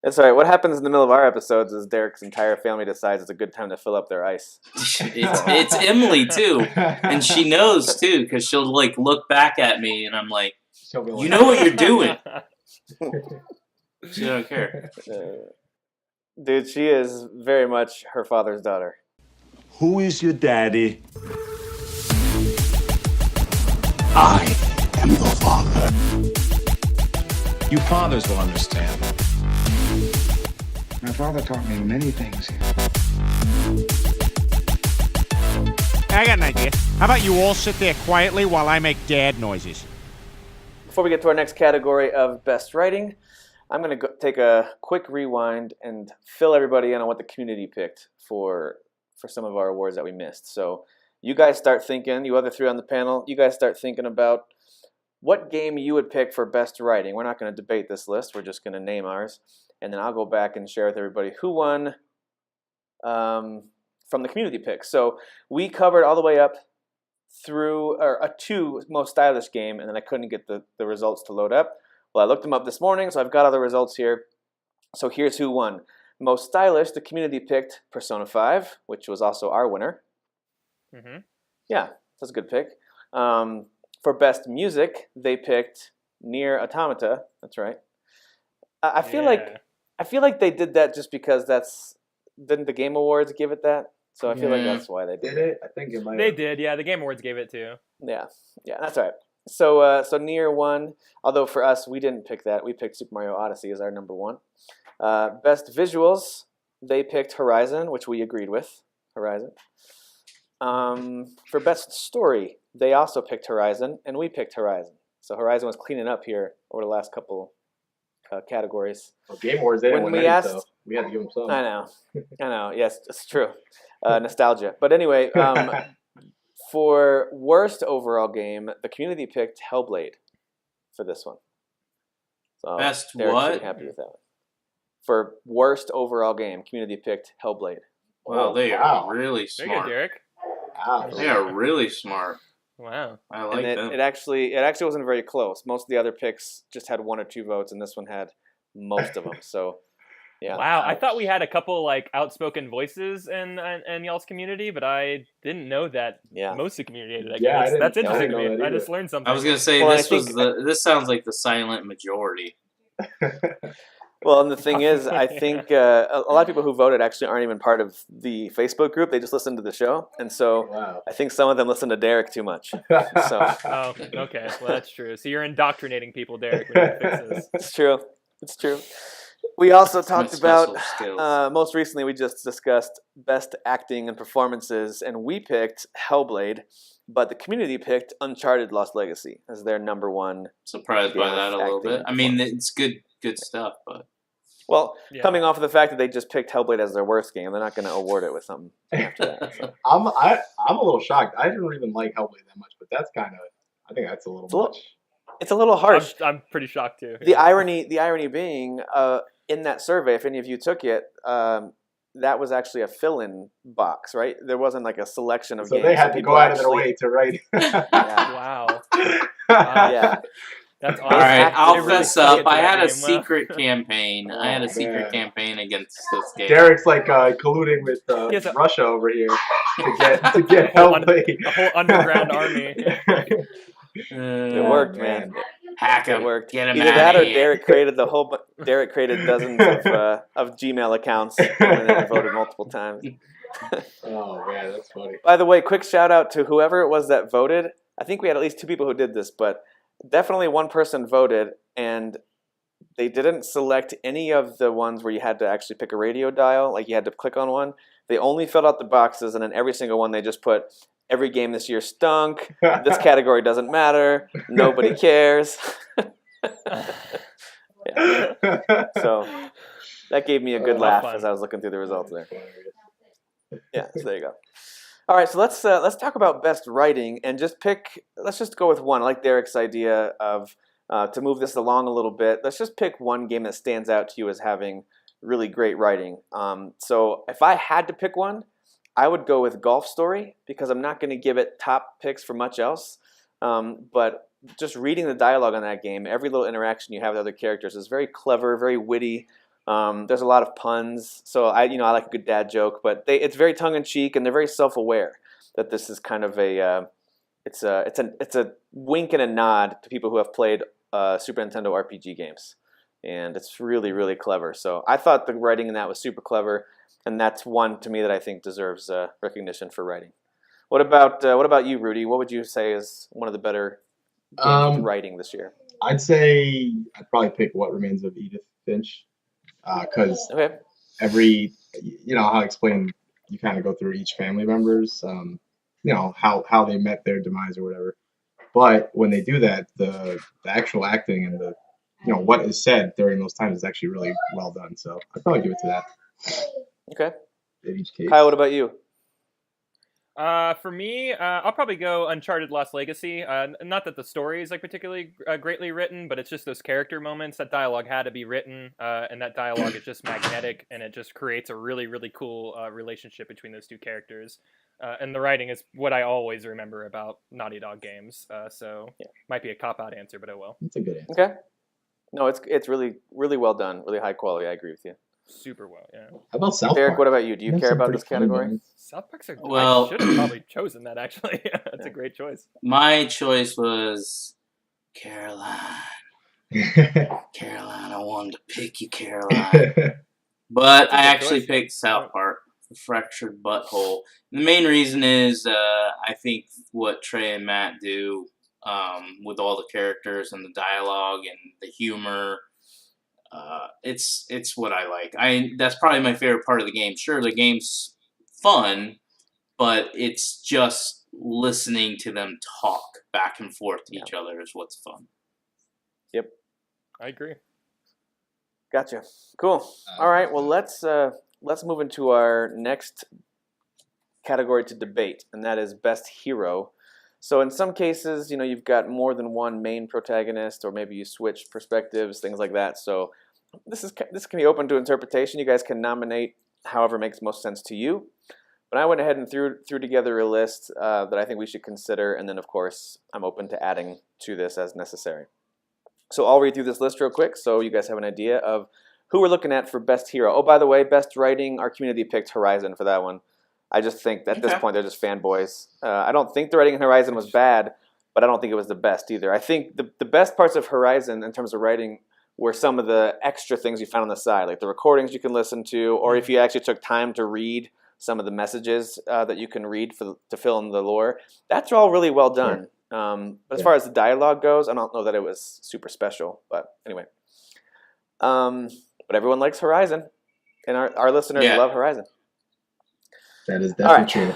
It's all right. What happens in the middle of our episodes is Derek's entire family decides it's a good time to fill up their ice. It's Emily too, and she knows too because she'll like look back at me, and I'm like, you know what you're doing. She don't care. Dude, she is very much her father's daughter. Who is your daddy? I am your father. You fathers will understand. My father taught me many things. I got an idea. How about you all sit there quietly while I make dad noises? Before we get to our next category of best writing, I'm going to take a quick rewind and fill everybody in on what the community picked for some of our awards that we missed. So you guys start thinking, you other three on the panel, you guys start thinking about what game you would pick for best writing. We're not going to debate this list. We're just going to name ours. And then I'll go back and share with everybody who won from the community pick. So we covered all the way up through a 2 most stylish game, and then I couldn't get the results to load up. Well, I looked them up this morning, so I've got all the results here. So here's who won. Most stylish, the community picked Persona 5, which was also our winner. Mm-hmm. Yeah, that's a good pick. For best music, they picked Nier Automata. That's right. I feel like they did that just because didn't the Game Awards give it that? So I feel like that's why they did it. I think it might. They did. Yeah, the Game Awards gave it too. Yeah, that's right. So Nier won. Although for us, we didn't pick that. We picked Super Mario Odyssey as our number 1. Best visuals, they picked Horizon, which we agreed with. Horizon. For best story, they also picked Horizon, and we picked Horizon. So Horizon was cleaning up here over the last couple categories. Well, Game Awards, they didn't win any, so we had to give them some. I know. Yes, it's true. Nostalgia. But anyway, for worst overall game, the community picked Hellblade for this one. So best Derek's what? pretty happy with that one. For worst overall game, community picked Hellblade. Wow, they are really smart. Very good, Derek. Wow. They are really smart. Wow. I like them. It actually wasn't very close. Most of the other picks just had 1 or 2 votes, and this one had most of them. So, yeah. Wow, I thought we had a couple like outspoken voices in y'all's community, but I didn't know that most of the community hated that game. That's interesting to me. I just learned something. I was gonna say this sounds like the silent majority. Well, and the thing is, I think a lot of people who voted actually aren't even part of the Facebook group. They just listen to the show. And so I think some of them listen to Derek too much. So. Oh, okay. Well, that's true. So you're indoctrinating people, Derek, when you fix this. It's true. We also talked about, most recently we just discussed best acting and performances, and we picked Hellblade, but the community picked Uncharted Lost Legacy as their number 1. Surprised by that a little bit. I mean, it's good stuff, but... Well, coming off of the fact that they just picked Hellblade as their worst game, they're not going to award it with something after that. So. I'm a little shocked. I didn't even like Hellblade that much, but that's I think that's a little much. It's a little harsh. I'm pretty shocked too. The irony being, in that survey, if any of you took it, that was actually a fill-in box, right? There wasn't like a selection of games. So they had to go out of their way to write. Wow. Yeah. That's awesome. All right, I'll really fess up. I had a game, secret campaign. I had a secret campaign against this game. Derek's like colluding with Russia over here to get Hellblade. A whole underground army. It worked, man. Hack him. It worked. Get him Either out that of or here. Derek created dozens of Gmail accounts and then voted multiple times. Oh man, that's funny. By the way, quick shout out to whoever it was that voted. I think we had at least 2 people who did this, but definitely one person voted, and they didn't select any of the ones where you had to actually pick a radio dial, like you had to click on one. They only filled out the boxes, and then every single one they just put, every game this year stunk, this category doesn't matter, nobody cares. So that gave me a good laugh as I was looking through the results there. Yeah, so there you go. All right, so let's talk about best writing and let's just go with one. I like Derek's idea of to move this along a little bit. Let's just pick one game that stands out to you as having really great writing. So if I had to pick one, I would go with Golf Story because I'm not going to give it top picks for much else. But just reading the dialogue on that game, every little interaction you have with other characters is very clever, very witty. There's a lot of puns, so I like a good dad joke, but it's very tongue in cheek, and they're very self aware that this is kind of it's a wink and a nod to people who have played Super Nintendo RPG games, and it's really really clever. So I thought the writing in that was super clever, and that's one to me that I think deserves recognition for writing. What about you, Rudy? What would you say is one of the better games with writing this year? I'd say I'd probably pick What Remains of Edith Finch. Because every, how I explained, you kind of go through each family member's, how they met their demise or whatever. But when they do that, the actual acting and the, what is said during those times is actually really well done. So I'd probably give it to that. Okay. In each case. Kyle, what about you? For me, I'll probably go Uncharted Lost Legacy. Not that the story is like particularly greatly written, but it's just those character moments. That dialogue had to be written, and that dialogue is just magnetic, and it just creates a really, really cool relationship between those two characters. And the writing is what I always remember about Naughty Dog games. So might be a cop-out answer, but oh well. It's a good answer. Okay. No, it's really, really well done. Really high quality. I agree with you. Super well, yeah. How about South Park? Derek, what about you? Do you care about this category? South Park's I Well, should have probably chosen that, actually. That's a great choice. My choice was Caroline. Caroline, I wanted to pick you, Caroline. But I actually picked South Park, The Fractured Butthole. The main reason is I think what Trey and Matt do with all the characters and the dialogue and the humor, it's what I like. That's probably my favorite part of the game. Sure, the game's fun, but it's just listening to them talk back and forth to each other is what's fun. Yep, I agree. Gotcha. Cool. All right. Well, let's move into our next category to debate, and that is best hero. So in some cases, you've got more than one main protagonist, or maybe you switch perspectives, things like that. So this can be open to interpretation. You guys can nominate however makes most sense to you. But I went ahead and threw together a list that I think we should consider, and then of course I'm open to adding to this as necessary. So I'll read through this list real quick so you guys have an idea of who we're looking at for best hero. Oh, by the way, best writing, our community picked Horizon for that one. I just think at this point they're just fanboys. I don't think the writing in Horizon was bad, but I don't think it was the best either. I think the best parts of Horizon in terms of writing were some of the extra things you found on the side, like the recordings you can listen to, or if you actually took time to read some of the messages that you can read to fill in the lore. That's all really well done. But as far as the dialogue goes, I don't know that it was super special. But anyway. But everyone likes Horizon, and our listeners love Horizon. That is definitely true.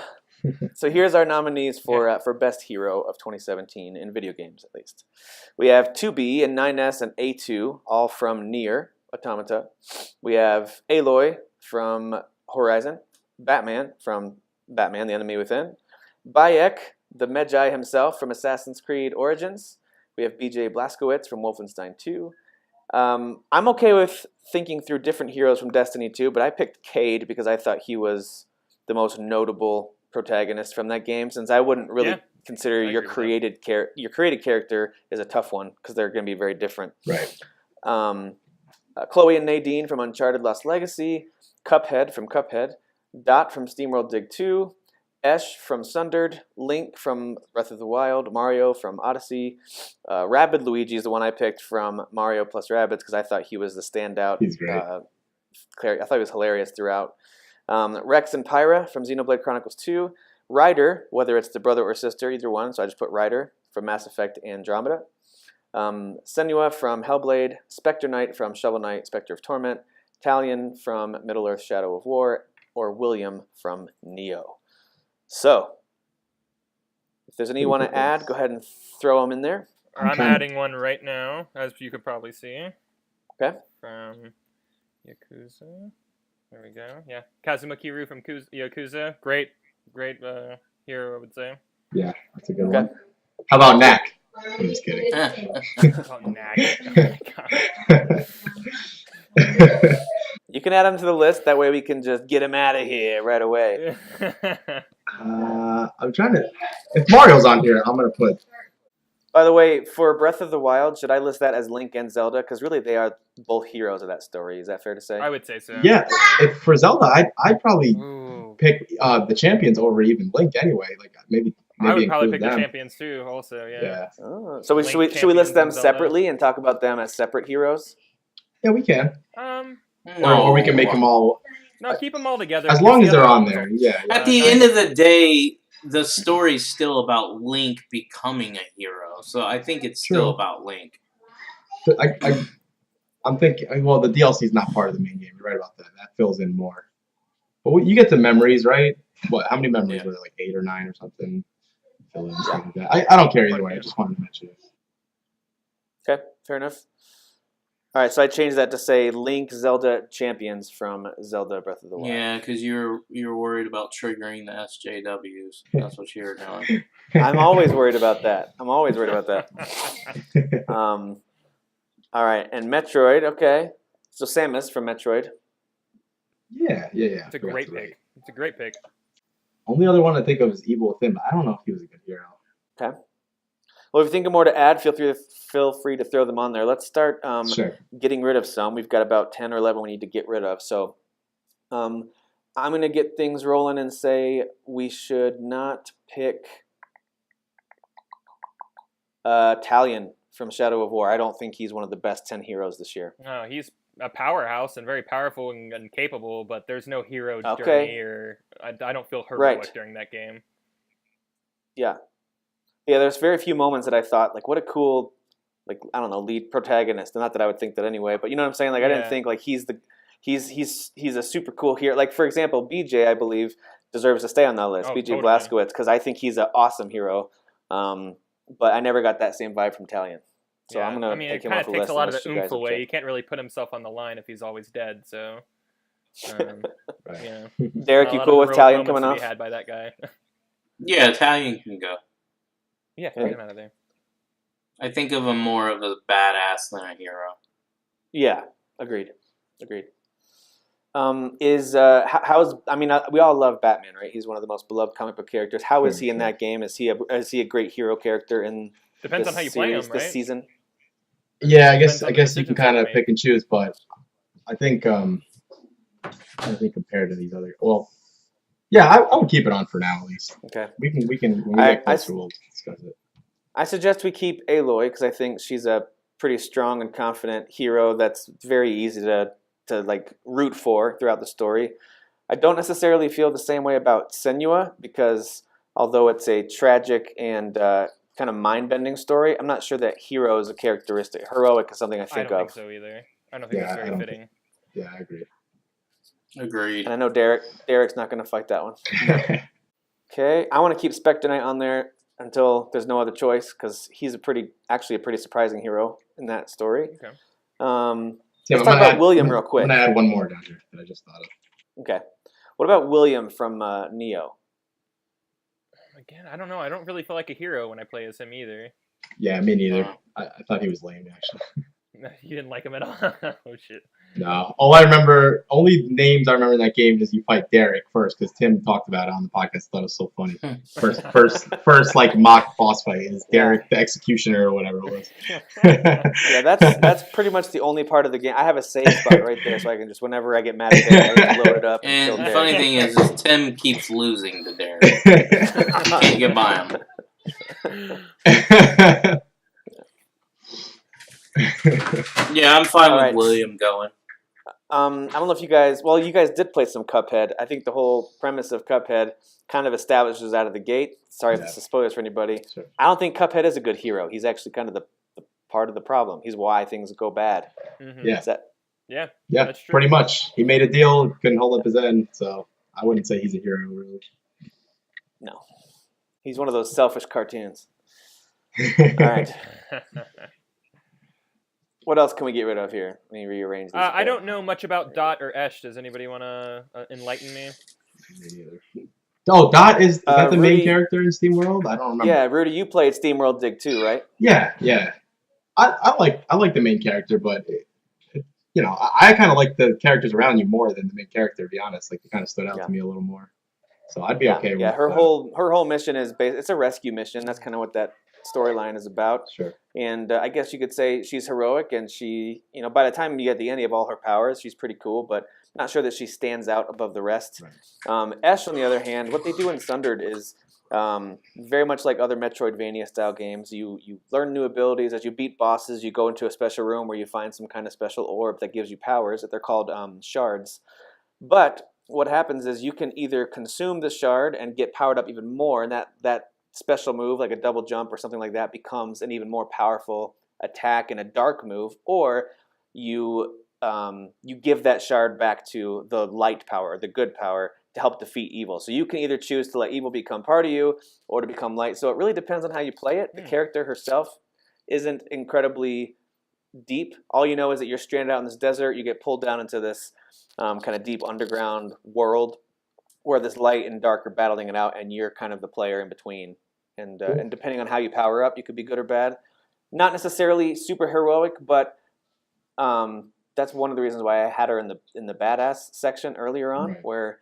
So here's our nominees for Best Hero of 2017, in video games at least. We have 2B and 9S and A2, all from Nier Automata. We have Aloy from Horizon, Batman from Batman, The Enemy Within, Bayek, the Medjai himself from Assassin's Creed Origins. We have BJ Blazkowicz from Wolfenstein 2. I'm okay with thinking through different heroes from Destiny 2, but I picked Cade because I thought he was the most notable protagonist from that game, since I wouldn't really consider your created character is a tough one because they're going to be very different. Right. Chloe and Nadine from Uncharted Lost Legacy, Cuphead from Cuphead, Dot from SteamWorld Dig 2, Esh from Sundered, Link from Breath of the Wild, Mario from Odyssey, Rabid Luigi is the one I picked from Mario plus Rabbids because I thought he was the standout. He's great. I thought he was hilarious throughout. Rex and Pyra from Xenoblade Chronicles 2, Ryder, whether it's the brother or sister, either one, so I just put Ryder from Mass Effect Andromeda, Senua from Hellblade, Spectre Knight from Shovel Knight, Spectre of Torment, Talion from Middle-earth Shadow of War, or William from Neo. So, if there's any you want to add, go ahead and throw them in there. I'm adding one right now, as you could probably see. Okay. From Yakuza. There we go. Yeah. Kazuma Kiryu from Yakuza. Great hero, I would say. Yeah, that's a good one. How about Knack? I'm just kidding. Knack. Oh my God. You can add him to the list. That way we can just get him out of here right away. I'm trying to... If Mario's on here, I'm going to put... By the way, for Breath of the Wild, should I list that as Link and Zelda? Because really, they are both heroes of that story. Is that fair to say? I would say so. Yeah, for Zelda, I'd probably Ooh. pick the champions over even Link anyway. Like maybe I would probably pick them. the champions too. Also, yeah. Yeah. Oh, so Link, should we champions, list them and Zelda. separately and talk about them as separate heroes? Yeah, we can. No. Or we can make them all. No, keep them all together. As long as they're on there. Yeah. At the end of the day, the story's still about Link becoming a hero. So I think it's still about Link. I'm thinking. Well, the DLC is not part of the main game. You're right about that. That fills in more. But you get the memories, right? What? How many memories were there? Like 8 or 9 or something. Fill in stuff like that. I don't care either way. I just wanted to mention it. Okay, fair enough. All right, so I changed that to say Link, Zelda, champions from Zelda Breath of the Wild. Yeah, because you're worried about triggering the SJWs. That's what you're doing. I'm always worried about that. All right, and Metroid, okay. So Samus from Metroid. Yeah. It's a great pick. Only other one I think of is Evil Within, but I don't know if he was a good hero. Okay. Well, if you think of more to add, feel free to throw them on there. Let's start getting rid of some. We've got about 10 or 11 we need to get rid of. So I'm going to get things rolling and say we should not pick Talion from Shadow of War. I don't think he's one of the best 10 heroes this year. No, he's a powerhouse and very powerful and capable, but there's no hero journey or I don't feel heroic during that game. Yeah. Yeah, there's very few moments that I thought, like, what a cool, like, I don't know, lead protagonist. Not that I would think that anyway, but you know what I'm saying? Like, I didn't think, like, he's a super cool hero. Like, for example, BJ, I believe, deserves to stay on that list. BJ totally. Blazkowicz, because I think he's an awesome hero. But I never got that same vibe from Talion. So I'm going to take him off the list. It takes a lot of the oomph away. Okay. You can't really put himself on the line if he's always dead, so... yeah. Derek, you cool with Talion coming off? Had by that guy. Yeah, Italian can go. Yeah, get him out of there. I think of him more of a badass than a hero. Yeah, agreed. We all love Batman, right? He's one of the most beloved comic book characters. How is he in that game? Is he a great hero character in Depends on how you play him, right? This season? Yeah, I guess you can kind of pick and choose, but I think compared to these other, I would keep it on for now at least. Okay. We can when we get closer, we'll discuss it. I suggest we keep Aloy because I think she's a pretty strong and confident hero that's very easy to like root for throughout the story. I don't necessarily feel the same way about Senua because although it's a tragic and kind of mind-bending story, I'm not sure that hero is a characteristic. Heroic is something I think of. I don't think so either. I don't think that's very fitting. Yeah, I agree. Agreed. And I know Derek's not going to fight that one. Okay, I want to keep Spectre Knight on there until there's no other choice because he's actually a pretty surprising hero in that story. Okay. Let's talk about William real quick. I'm going to add one more down here that I just thought of. Okay. What about William from Neo? Again, I don't know. I don't really feel like a hero when I play as him either. Yeah, me neither. I thought he was lame, actually. You didn't like him at all? Oh, shit. No. Only names I remember in that game is you fight Derek first, because Tim talked about it on the podcast. I thought it was so funny. First like mock boss fight is Derek the Executioner or whatever it was. Yeah, that's pretty much the only part of the game. I have a save spot right there, so I can just whenever I get mad at Derek, I can load it up. And the funny thing is Tim keeps losing to Derek. Can't get by him. Yeah, I'm fine with William going. I don't know if you guys did play some Cuphead. I think the whole premise of Cuphead kind of establishes out of the gate. Sorry if this is spoilers for anybody. Sure. I don't think Cuphead is a good hero. He's actually kind of the part of the problem. He's why things go bad. Mm-hmm. Yeah. Yeah, pretty much. He made a deal, couldn't hold up his end, so I wouldn't say he's a hero, really. No. He's one of those selfish cartoons. All right. What else can we get rid of here? Let me rearrange this. I don't know much about Dot or Esh. Does anybody want to enlighten me? Me neither. Oh, Dot is that the main character in SteamWorld? I don't remember. Yeah, Rudy, you played SteamWorld Dig 2, right? Yeah. I like the main character, but I kind of like the characters around you more than the main character. To be honest, like they kind of stood out to me a little more. So I'd be okay with her whole mission is it's a rescue mission. That's kind of what that storyline is about. Sure. And I guess you could say she's heroic, and she, by the time you get the end of all her powers, she's pretty cool, but not sure that she stands out above the rest. Right. Ash, on the other hand, what they do in Sundered is very much like other Metroidvania-style games. You learn new abilities. As you beat bosses, you go into a special room where you find some kind of special orb that gives you powers. They're called shards. But what happens is you can either consume the shard and get powered up even more, and that special move, like a double jump or something like that, becomes an even more powerful attack and a dark move, or you give that shard back to the light power, the good power, to help defeat evil. So you can either choose to let evil become part of you or to become light. So it really depends on how you play it. The character herself isn't incredibly deep. All you know is that you're stranded out in this desert. You get pulled down into this kind of deep underground world where this light and dark are battling it out, and you're kind of the player in between. And depending on how you power up, you could be good or bad. Not necessarily super heroic, but that's one of the reasons why I had her in the badass section earlier on, Right. where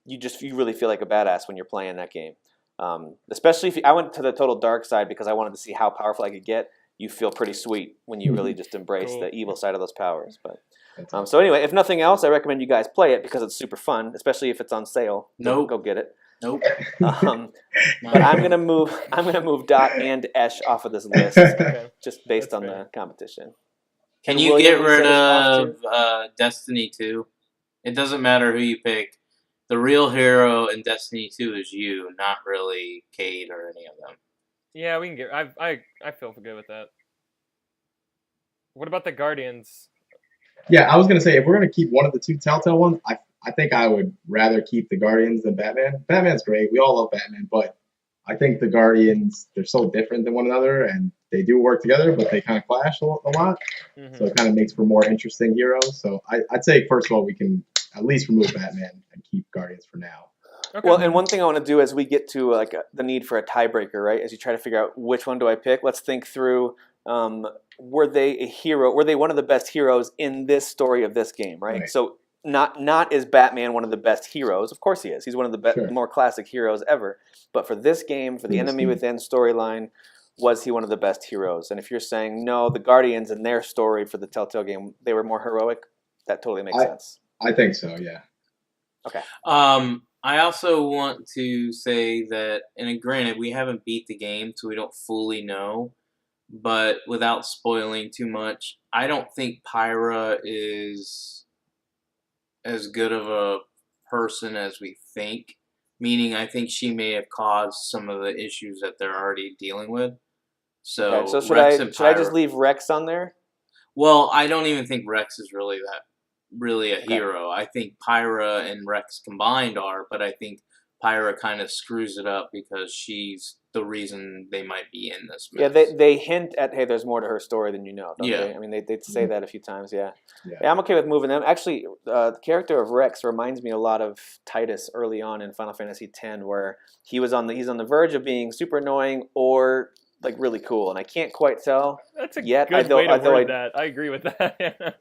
you really feel like a badass when you're playing that game. Especially if I went to the total dark side because I wanted to see how powerful I could get. You feel pretty sweet when you really just embrace Cool. the evil side of those powers. But That's so anyway, if nothing else, I recommend you guys play it because it's super fun, especially if it's on sale. Nope. Go get it. Nope. But I'm gonna move Dot and Esh off of this list Okay. just based That's on fair. the competition. Can And you William, get you rid said is off of Destiny 2? It doesn't matter who you pick. The real hero in Destiny 2 is you, not really Cade or any of them. Yeah, we can get. I feel good with that. What about the Guardians? Yeah, I was gonna say if we're gonna keep one of the two Telltale ones, I think I would rather keep the Guardians than Batman. Batman's great. We all love Batman, but I think the Guardians, they're so different than one another, and they do work together, but they kind of clash a lot. Mhm. So it kind of makes for more interesting heroes. So I'd say first of all we can at least remove Batman and keep Guardians for now. Okay. Well, and one thing I want to do as we get to the need for a tiebreaker, right? As you try to figure out which one do I pick, let's think through. Were they a hero? Were they one of the best heroes in this story of this game, right? Right. So not is Batman one of the best heroes? Of course he is. He's one of the Sure. more classic heroes ever. But for this game, for the For this Enemy game. Within storyline, was he one of the best heroes? And if you're saying no, the Guardians and their story for the Telltale game, they were more heroic, that totally makes sense. I think so, yeah. Okay. I also want to say that, and granted, we haven't beat the game, so we don't fully know, but without spoiling too much, I don't think Pyra is as good of a person as we think. Meaning, I think she may have caused some of the issues that they're already dealing with. So, Okay, so should Rex I and should I just Pyra- leave Rex on there? Well, I don't even think Rex is really a Okay. hero. I think Pyra and Rex combined are, but I think Pyra kind of screws it up because she's the reason they might be in this mess. Yeah, they hint at, hey, there's more to her story than you know, don't Yeah. they? I mean, they say that a few times, yeah. Yeah. Yeah, I'm okay with moving them. Actually, the character of Rex reminds me a lot of Titus early on in Final Fantasy X, where he's on the verge of being super annoying or like really cool, and I can't quite tell. That's a Yet, good way to although word that. I agree with that.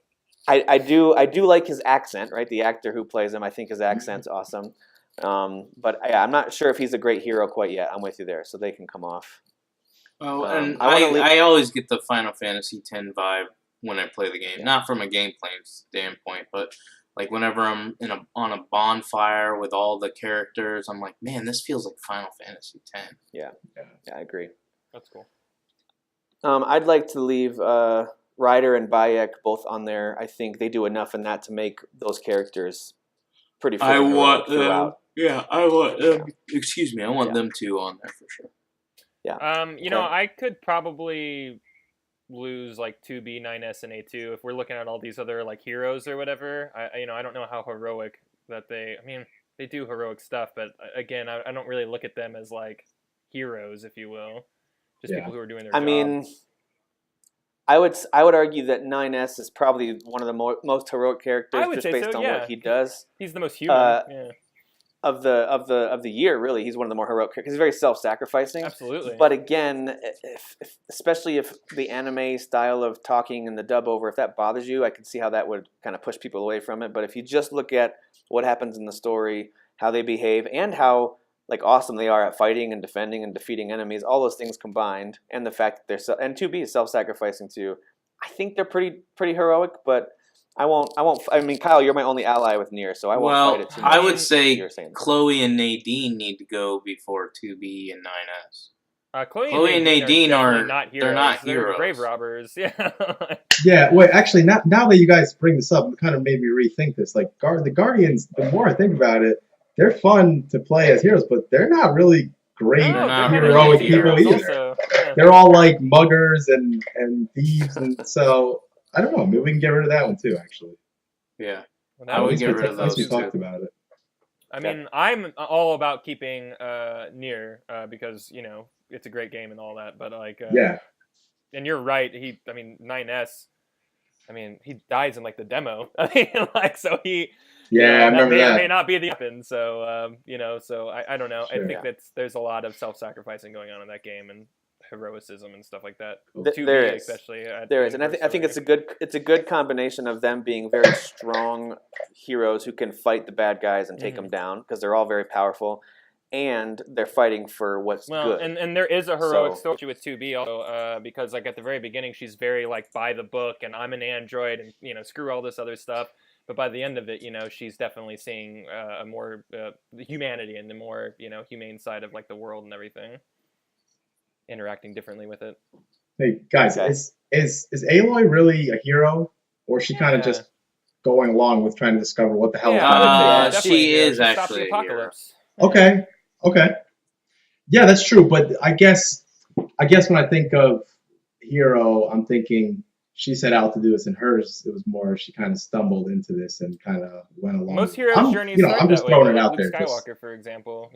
I do like his accent, right? The actor who plays him, I think his accent's awesome. But yeah, I'm not sure if he's a great hero quite yet. I'm with you there, so they can come off. Oh, and I I always get the Final Fantasy X vibe when I play the game. Yeah. Not from a gameplay standpoint, but like whenever I'm on a bonfire with all the characters, I'm like, man, this feels like Final Fantasy X. Yeah, I agree. That's cool. I'd like to leave Ryder and Bayek both on there. I think they do enough in that to make those characters pretty I fully want heroic them. throughout. Yeah, I want them. Excuse me, I want Yeah. them two on there for sure. You know, I could probably lose like 2B, 9S, and A2 if we're looking at all these other like heroes or whatever. I don't know how heroic that they. I mean, they do heroic stuff, but again, I don't really look at them as like heroes, if you will. Just Yeah. people who are doing their I job. mean, I would argue that 9S is probably one of the most heroic characters, I would just say based so, on yeah. what he does. He's the most human. Yeah, Of the year, really, he's one of the more heroic characters. He's very self-sacrificing. absolutely. But again, especially if the anime style of talking and the dub over, if that bothers you, I can see how that would kind of push people away from it. But if you just look at what happens in the story, how they behave, and how like awesome they are at fighting and defending and defeating enemies, all those things combined, and the fact that they're and 2B is self-sacrificing too. I think they're pretty heroic, but I won't. I mean, Kyle, you're my only ally with Nier, so I won't fight it too much. I would say Chloe and Nadine need to go before 2B and 9S. Chloe and Nadine are not heroes. They're grave robbers. Yeah. Yeah. Wait. Actually, now that you guys bring this up, it kind of made me rethink this. Like the Guardians. The more I think about it, they're fun to play as heroes, but they're not really great heroic people either. Also, yeah. They're all like muggers and thieves, and so I don't know. Maybe we can get rid of that one too. Actually. Yeah. Well, I would get rid of those. We talked about it. I mean, I'm all about keeping Nier because it's a great game and all that, but like yeah. And you're right. 9S. I mean, he dies in like the demo. I mean, like so he. Yeah, I remember that. May not be the weapon. So so I don't know. Sure. I think there's a lot of self-sacrificing going on in that game and heroicism and stuff like that. There is, especially. There is, and I think it's a good combination of them being very strong heroes who can fight the bad guys and take them down because they're all very powerful, and they're fighting for what's good. And there is a heroic story with 2B also because like at the very beginning she's very like by the book and I'm an android and screw all this other stuff. But by the end of it, she's definitely seeing a more humanity and the more humane side of like the world and everything. Interacting differently with it. Hey guys, is Aloy really a hero, or is she kind of just going along with trying to discover what the hell? She is actually the apocalypse. Okay. Yeah, that's true. But I guess when I think of hero, I'm thinking she set out to do this, and hers it was more she kind of stumbled into this and kind of went along. Most heroes' journeys start I'm just that throwing way, it out Luke there. Skywalker, for example,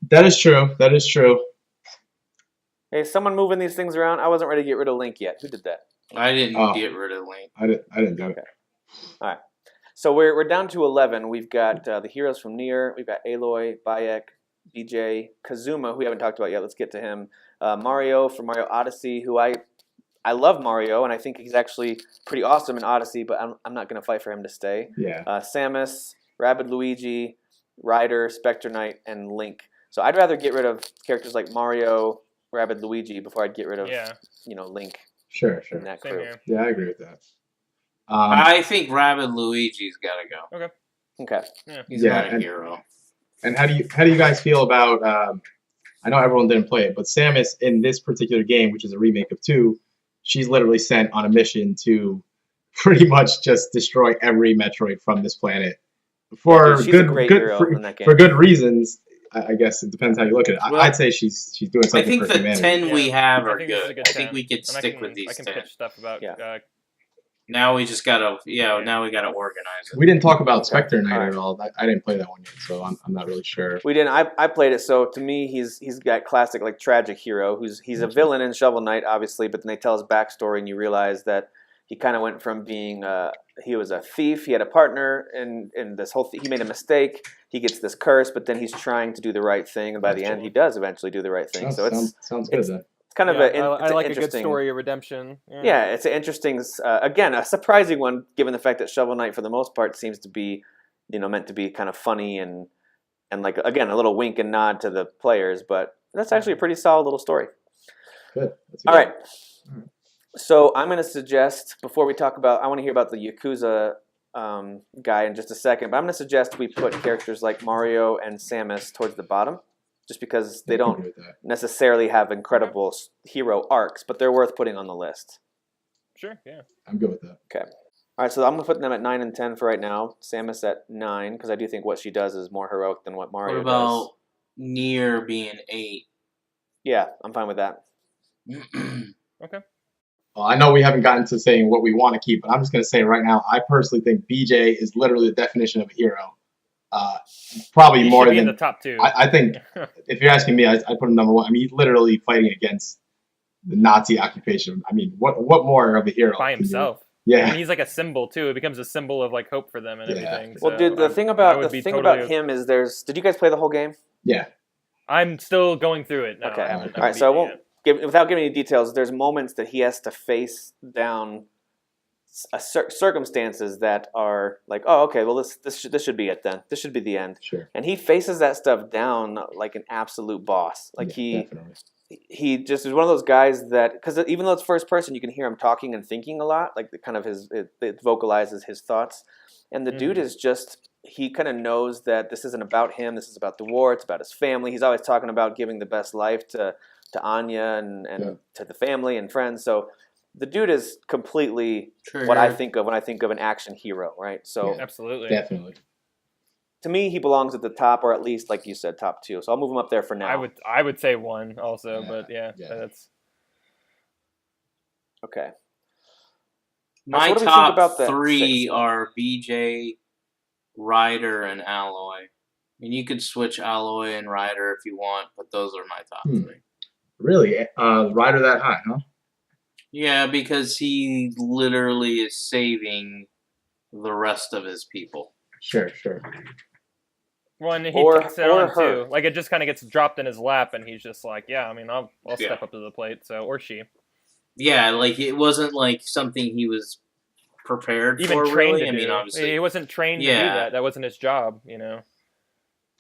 That is true. Hey, someone moving these things around. I wasn't ready to get rid of Link yet. Who did that? I didn't get rid of Link. I didn't do it. Okay. All right. So we're down to 11. We've got the heroes from Nier. We've got Aloy, Bayek, BJ, Kazuma, who we haven't talked about yet. Let's get to him. Mario from Mario Odyssey, who I love Mario, and I think he's actually pretty awesome in Odyssey, but I'm not going to fight for him to stay. Yeah. Samus, Rabbid Luigi, Ryder, Spectre Knight, and Link. So I'd rather get rid of characters like Mario, Rabbid Luigi before I'd get rid of Link. Sure. In that crew. Yeah, I agree with that. I think Rabbid Luigi's got to go. Okay. Yeah. He's not a hero. And how do you guys feel about? I know everyone didn't play it, but Samus in this particular game, which is a remake of 2, she's literally sent on a mission to pretty much just destroy every Metroid from this planet for for good reasons. I guess it depends how you look at it. I'd say she's doing something. I think for the humanity. 10 we have are good. I think we could stick with these 10. Pitch stuff about. Now we just gotta, now we gotta organize it. We didn't talk about Spectre Knight at all. I didn't play that one yet, so I'm not really sure. We didn't. I played it, so to me, he's got classic like tragic hero. He's a villain in Shovel Knight, obviously, but then they tell his backstory, and you realize that he kind of went from being he was a thief. He had a partner, and this whole he made a mistake. He gets this curse, but then he's trying to do the right thing, and by the end, he does eventually do the right thing. So sounds good. Then. It's kind of I like a good story of redemption. Yeah, it's an interesting, again, a surprising one, given the fact that Shovel Knight, for the most part, seems to be, meant to be kind of funny and like, again, a little wink and nod to the players. But that's actually a pretty solid little story. Good. All right. So I'm going to suggest, before we talk about, I want to hear about the Yakuza guy in just a second, but I'm going to suggest we put characters like Mario and Samus towards the bottom. Just because they don't necessarily have incredible hero arcs, but they're worth putting on the list. Sure, yeah. I'm good with that. Okay. All right, so I'm going to put them at 9 and 10 for right now. Samus at 9, because I do think what she does is more heroic than what Mario does. What about Nier being 8? Yeah, I'm fine with that. Okay. Well, I know we haven't gotten to saying what we want to keep, but I'm just going to say right now, I personally think BJ is literally the definition of a hero. Probably more than in the top 2. I think if you're asking me, I'd put him number 1. I mean, he's literally fighting against the Nazi occupation. I mean, what more of a hero by himself? Yeah, and he's like a symbol too. It becomes a symbol of like hope for them and everything. Well, dude, the thing about him is did you guys play the whole game? Yeah, I'm still going through it now. Okay, all right. So I won't without giving you details. There's moments that he has to face down circumstances that are like, oh, okay, well this should be it then. This should be the end. Sure. And he faces that stuff down like an absolute boss. Like definitely. he just is one of those guys that, because even though it's first person, you can hear him talking and thinking a lot. Like it vocalizes his thoughts. And the dude is just, he kind of knows that this isn't about him. This is about the war. It's about his family. He's always talking about giving the best life to Anya and to the family and friends. So the dude is completely what I think of when I think of an action hero, right? So absolutely, definitely. To me, he belongs at the top, or at least, like you said, top 2. So I'll move him up there for now. I would say 1 also, but that's okay. My so top 3 are BJ, Ryder, and Alloy. And you could switch Alloy and Ryder if you want, but those are my top 3. Really? Ryder that high, huh? Yeah, because he literally is saving the rest of his people. Sure. Well, and he takes it on too. Like, it just kind of gets dropped in his lap, and he's just like, yeah, I mean, I'll step up to the plate. So, or she. Yeah, like, it wasn't like something he was prepared even for, trained really. to do. I mean, obviously. He wasn't trained to do that. That wasn't his job, you know.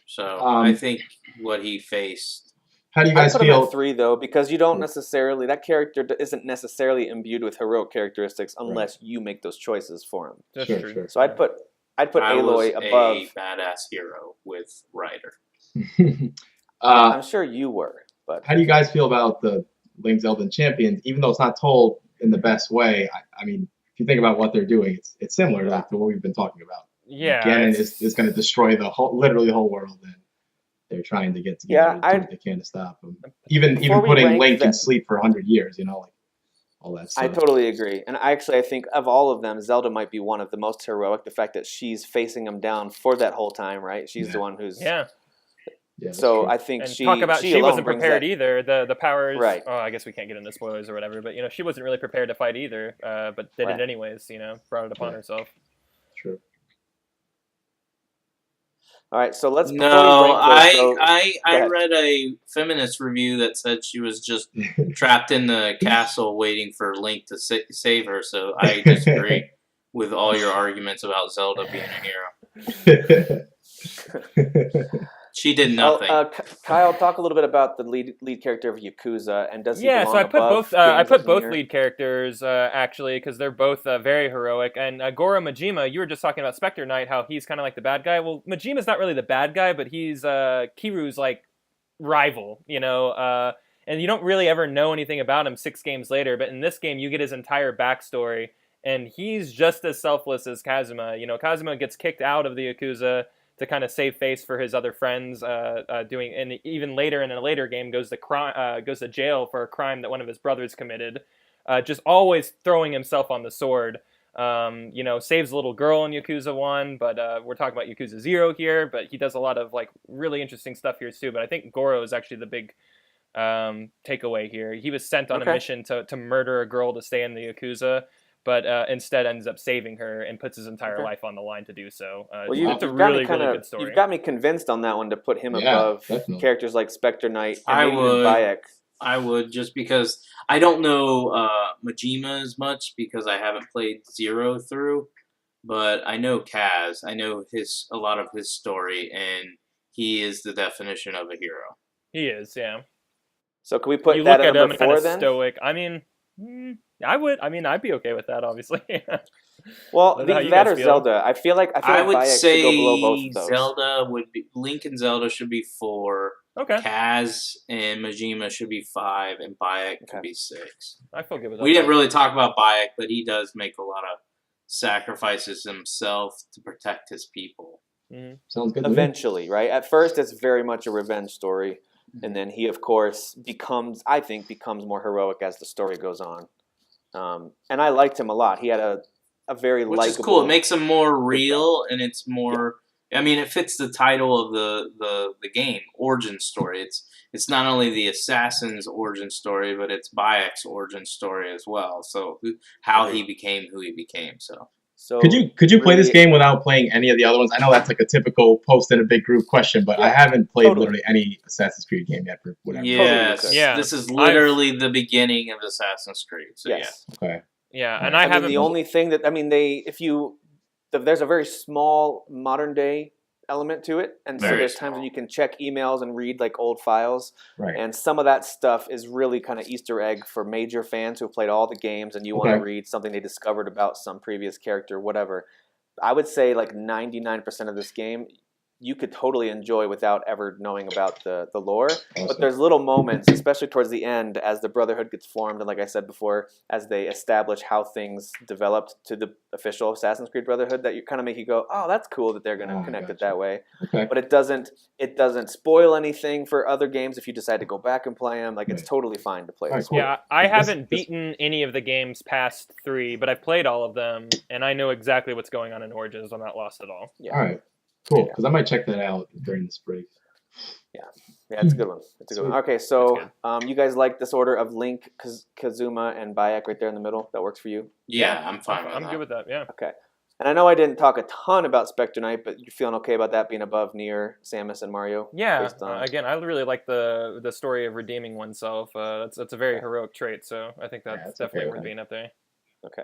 So, I think what he faced. How do you guys feel? I put him at 3 though, because you don't necessarily, that character isn't necessarily imbued with heroic characteristics unless you make those choices for him. That's true. Sure. So I'd put Aloy above. A badass hero with Ryder. I'm sure you were, but how do you guys feel about the Link Zelda Champions? Even though it's not told in the best way, I mean, if you think about what they're doing, it's similar to what we've been talking about. Yeah, Ganon is going to destroy literally the whole world, and they're trying to get together to do what they can to stop him. Even putting Link in sleep for 100 years, you know, like all that stuff. I totally agree, and I think of all of them, Zelda might be one of the most heroic. The fact that she's facing him down for that whole time, right? She's the one who's so true. I think she wasn't prepared either. The powers, right? Oh, I guess we can't get into spoilers or whatever, but you know, she wasn't really prepared to fight either. But did it anyways. You know, brought it upon herself. True. All right, so let's. I read a feminist review that said she was just trapped in the castle waiting for Link to save her. So I disagree with all your arguments about Zelda being a hero. She did nothing. Kyle, talk a little bit about the lead character of Yakuza, and does he belong so I put both here? Lead characters actually, because they're both very heroic. And Goro Majima, you were just talking about Spectre Knight, how he's kind of like the bad guy. Well, Majima's not really the bad guy, but he's Kiru's like rival, you know. And you don't really ever know anything about him 6 games later. But in this game, you get his entire backstory, and he's just as selfless as Kazuma. You know, Kazuma gets kicked out of the Yakuza to kind of save face for his other friends, and even later in a later game goes to jail for a crime that one of his brothers committed, just always throwing himself on the sword. You know, saves a little girl in Yakuza 1, but we're talking about Yakuza 0 here, but he does a lot of like really interesting stuff here too. But I think Goro is actually the big takeaway here. He was sent on a mission to murder a girl to stay in the Yakuza, but instead ends up saving her and puts his entire life on the line to do so. It's a really good story. You've got me convinced on that one to put him above characters like Spectre Knight and maybe Bayek. I would, just because I don't know Majima as much because I haven't played 0 through, but I know Kaz. I know a lot of his story, and he is the definition of a hero. He is, yeah. So can we put that at number 4 then? Stoic. I mean, I would. I mean, I'd be okay with that, obviously. Well, that or Zelda. I feel like would say should go below both of those. Zelda would be. Link and Zelda should be 4. Okay. Kaz and Majima should be 5, and Bayek could be 6. I feel good with that. We didn't really talk about Bayek, but he does make a lot of sacrifices himself to protect his people. Mm-hmm. Sounds good. Eventually, right? At first, it's very much a revenge story, and then he, of course, becomes more heroic as the story goes on. And I liked him a lot. He had a very likable. Which is cool. It makes him more real, and it's more. Yeah. I mean, it fits the title of the game, origin story. It's not only the assassin's origin story, but it's Bayek's origin story as well. So how he became who he became. So could you play this game without playing any of the other ones? I know that's like a typical post in a big group question, but I haven't played literally any Assassin's Creed game yet for whatever. Yes, this is literally the beginning of Assassin's Creed. So yes. Okay. Yeah, and I mean, haven't. the only thing that there's a very small modern day element to it, and so Very there's times when you can check emails and read like old files, Right. and some of that stuff is really kind of Easter egg for major fans who have played all the games, and you want to read something they discovered about some previous character, whatever. I would say like 99% of this game you could totally enjoy without ever knowing about the lore. Awesome. But there's little moments, especially towards the end, as the Brotherhood gets formed, and like I said before, as they establish how things developed to the official Assassin's Creed Brotherhood, that you kind of make you go, "Oh, that's cool that they're going to connect it that way." Okay. But it doesn't spoil anything for other games if you decide to go back and play them. Like it's totally fine to play. All right, this cool. way. Yeah, I haven't beaten any of the games past 3, but I've played all of them, and I know exactly what's going on in Origins. I'm not lost at all. Yeah. All right. Cool. Because I might check that out during this break. Yeah, it's a good one. It's a good one. Okay, so you guys like this order of Link, Kazuma, and Bayek right there in the middle? That works for you? Yeah, I'm fine with that. I'm good with that. Yeah. Okay. And I know I didn't talk a ton about Spectre Knight, but you're feeling okay about that being above Nier, Samus, and Mario? Yeah. Again, I really like the story of redeeming oneself. That's a very heroic trait, so I think that's definitely worth being up there. Okay.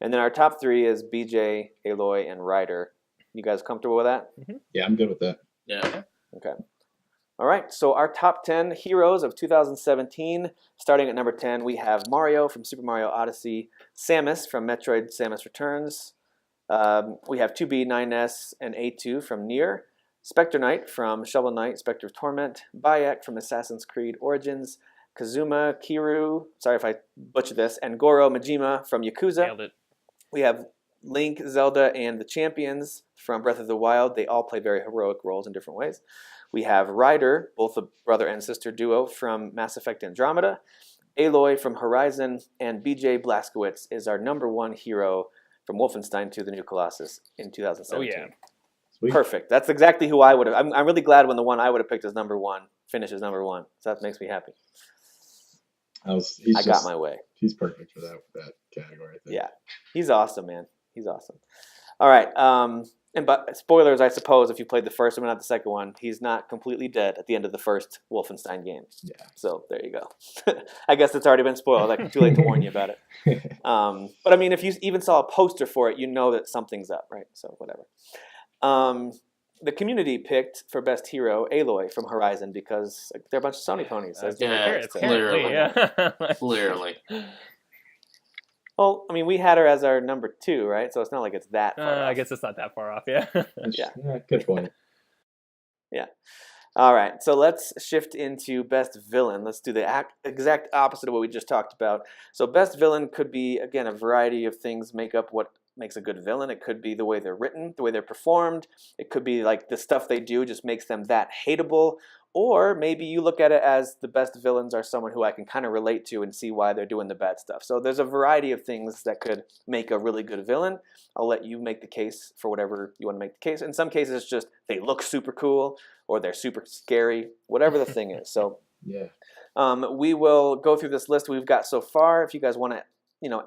And then our top 3 is BJ, Aloy, and Ryder. You guys comfortable with that? Mm-hmm. Yeah, I'm good with that. Yeah. Okay. All right, so our top 10 heroes of 2017, starting at number 10, we have Mario from Super Mario Odyssey, Samus from Metroid Samus Returns, we have 2B, 9S, and A2 from Nier, Spectre Knight from Shovel Knight, Spectre of Torment, Bayek from Assassin's Creed Origins, Kazuma, Kiryu, sorry if I butcher this, and Goro Majima from Yakuza. Nailed it. We have Link, Zelda, and the Champions from Breath of the Wild. They all play very heroic roles in different ways. We have Ryder, both a brother and sister duo from Mass Effect Andromeda, Aloy from Horizon, and BJ Blazkowicz is our number 1 hero from Wolfenstein 2: The New Colossus in 2017. Oh, yeah. Sweet. Perfect. That's exactly who I would have. I'm really glad when the one I would have picked as number 1 finishes number 1. So that makes me happy. I got my way. He's perfect for that category, I think. Yeah. He's awesome, man. He's awesome. All right. But spoilers, I suppose, if you played the first one, not the second one, he's not completely dead at the end of the first Wolfenstein game. Yeah. So there you go. I guess it's already been spoiled. Like, too late to warn you about it. But I mean, if you even saw a poster for it, you know that something's up, right? So whatever. The community picked for best hero Aloy from Horizon because they're a bunch of Sony ponies. Clearly. Well, I mean, we had her as our number 2, right? So it's not like it's that far off. I guess it's not that far off, yeah. Yeah. Good point. Yeah. All right, so let's shift into best villain. Let's do the exact opposite of what we just talked about. So best villain could be, again, a variety of things make up what makes a good villain. It could be the way they're written, the way they're performed. It could be like the stuff they do just makes them that hateable. Or maybe you look at it as the best villains are someone who I can kind of relate to and see why they're doing the bad stuff. So there's a variety of things that could make a really good villain. I'll let you make the case for whatever you want to make the case. In some cases, it's just they look super cool or they're super scary, whatever the thing is. So yeah, we will go through this list we've got so far. If you guys want to,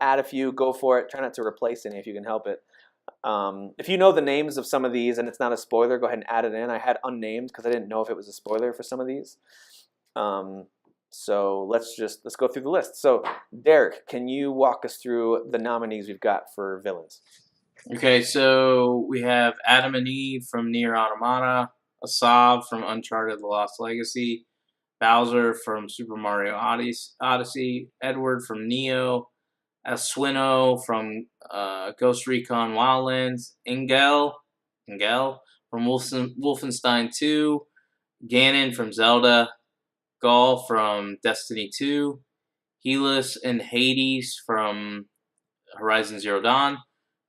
add a few, go for it. Try not to replace any if you can help it. If you know the names of some of these and it's not a spoiler, go ahead and add it in. I had unnamed because I didn't know if it was a spoiler for some of these. So let's go through the list. So Derek, can you walk us through the nominees we've got for villains? Okay, so we have Adam and Eve from Nier Automata, Asav from Uncharted: The Lost Legacy, Bowser from Super Mario Odyssey, Edward from Neo, Asuino from Ghost Recon Wildlands, Engel from Wolfenstein 2, Ganon from Zelda, Gaul from Destiny 2, Helis and Hades from Horizon Zero Dawn,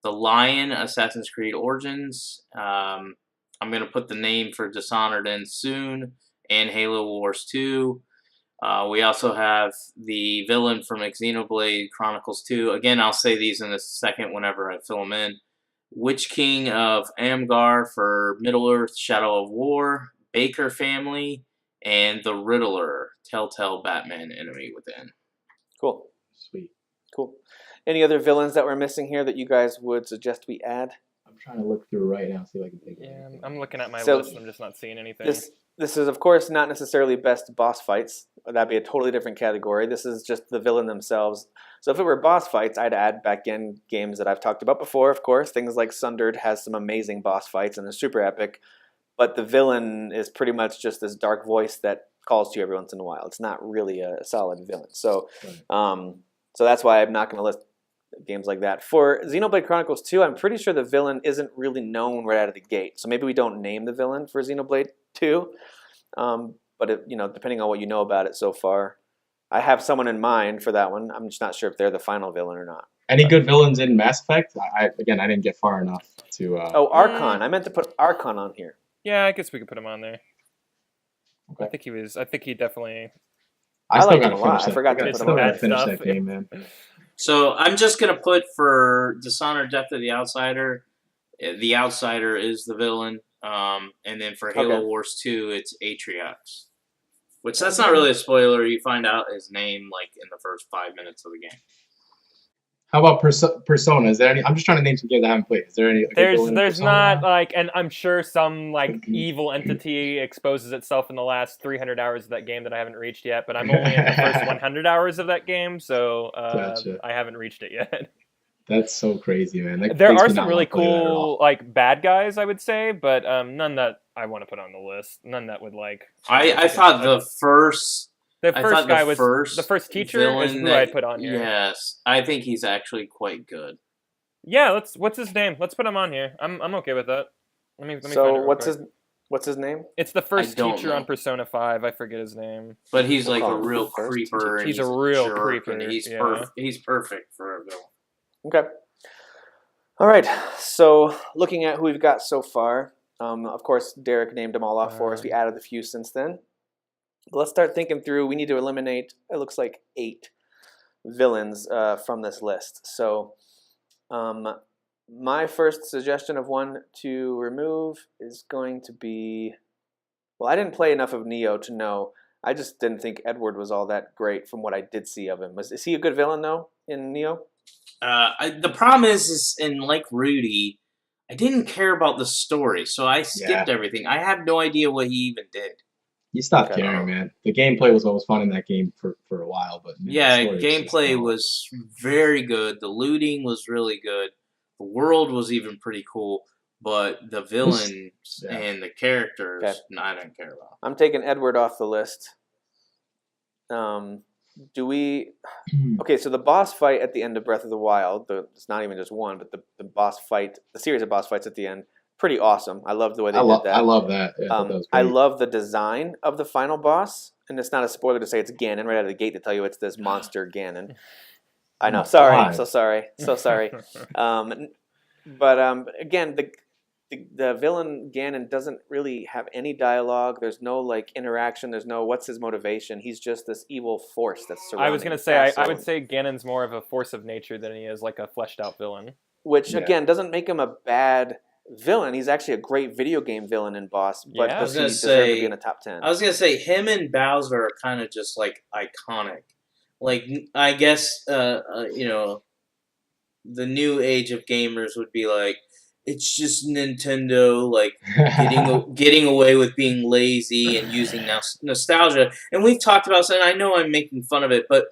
the Lion, Assassin's Creed Origins. I'm going to put the name for Dishonored in soon, and Halo Wars 2. We also have the villain from Xenoblade Chronicles 2. Again, I'll say these in a second whenever I fill them in. Witch King of Amgar for Middle-earth Shadow of War, Baker Family, and the Riddler, Telltale Batman Enemy Within. Cool. Sweet. Cool. Any other villains that we're missing here that you guys would suggest we add? I'm trying to look through right now, see if I can think of Yeah, anything. I'm looking at my So list and I'm just not seeing anything. this is of course not necessarily best boss fights. That'd be a totally different category. This is just the villain themselves. So if it were boss fights, I'd add back in games that I've talked about before, of course. Things like Sundered has some amazing boss fights and they're super epic. But the villain is pretty much just this dark voice that calls to you every once in a while. It's not really a solid villain. So so that's why I'm not going to list games like that. For Xenoblade Chronicles 2, I'm pretty sure the villain isn't really known right out of the gate. So maybe we don't name the villain for Xenoblade 2. But depending on what you know about it so far, I have someone in mind for that one. I'm just not sure if they're the final villain or not. Any good villains in Mass Effect? I didn't get far enough to. Archon. I meant to put Archon on here. Yeah, I guess we could put him on there. Okay. I think he definitely. I still like gotta him a lot. finish that. I forgot to I put still him on gotta there. finish that game, man. So I'm just gonna put for Dishonored: Death of the Outsider. The Outsider is the villain, and then for Halo Wars 2, it's Atriox. Which that's not really a spoiler. You find out his name like in the first 5 minutes of the game. How about Persona? Is there any? I'm just trying to name some games I haven't played. Is there any? There's not like, and I'm sure some like evil entity exposes itself in the last 300 hours of that game that I haven't reached yet. But I'm only in the first 100 hours of that game, so Gotcha. I haven't reached it yet. That's so crazy, man. That there makes are me some not really wanna play that at all. cool like bad guys, I would say, but none that I want to put on the list. None that would like. I thought the first guy was the first teacher is who I'd put on here. Yes, I think he's actually quite good. Yeah, what's his name? Let's put him on here. I'm okay with that. Let me find it So real quick. what's his name? It's the first don't teacher know. on Persona 5. I forget his name. But he's like call a him real the first creeper. And He's a real jerk, creeper, and he's yeah. He's perfect for a villain. Okay. All right. So looking at who we've got so far, of course, Derek named them all off for us. We added a few since then. But let's start thinking through. We need to eliminate, it looks like 8 villains from this list. So my first suggestion of one to remove is going to be, well, I didn't play enough of Neo to know. I just didn't think Edward was all that great from what I did see of him. Is he a good villain, though, in Neo? The problem is in like Rudy, I didn't care about the story, so I skipped everything. I have no idea what he even did. You stopped caring, man. The gameplay was always fun in that game for a while, but man, the story gameplay was very good. The looting was really good. The world was even pretty cool, but the villains and the characters, I didn't care about. I'm taking Edward off the list. Do we? Okay, so the boss fight at the end of Breath of the Wild, it's not even just one, but the boss fight, the series of boss fights at the end, pretty awesome. I love the way they did that. I love that. Yeah, that was I great. love the design of the final boss, and it's not a spoiler to say it's Ganon right out of the gate to tell you it's this monster Ganon. I know. Sorry. God. So sorry. So sorry. But again, the villain Ganon doesn't really have any dialogue. There's no like interaction. There's no what's his motivation. He's just this evil force that's surrounding. I was gonna say I would say Ganon's more of a force of nature than he is like a fleshed out villain. Which again doesn't make him a bad villain. He's actually a great video game villain and boss. But does he deserve to be in the top 10? I was gonna say him and Bowser are kind of just like iconic. Like I guess the new age of gamers would be like, it's just Nintendo, like, getting away with being lazy and using nostalgia. And we've talked about this, and I know I'm making fun of it, but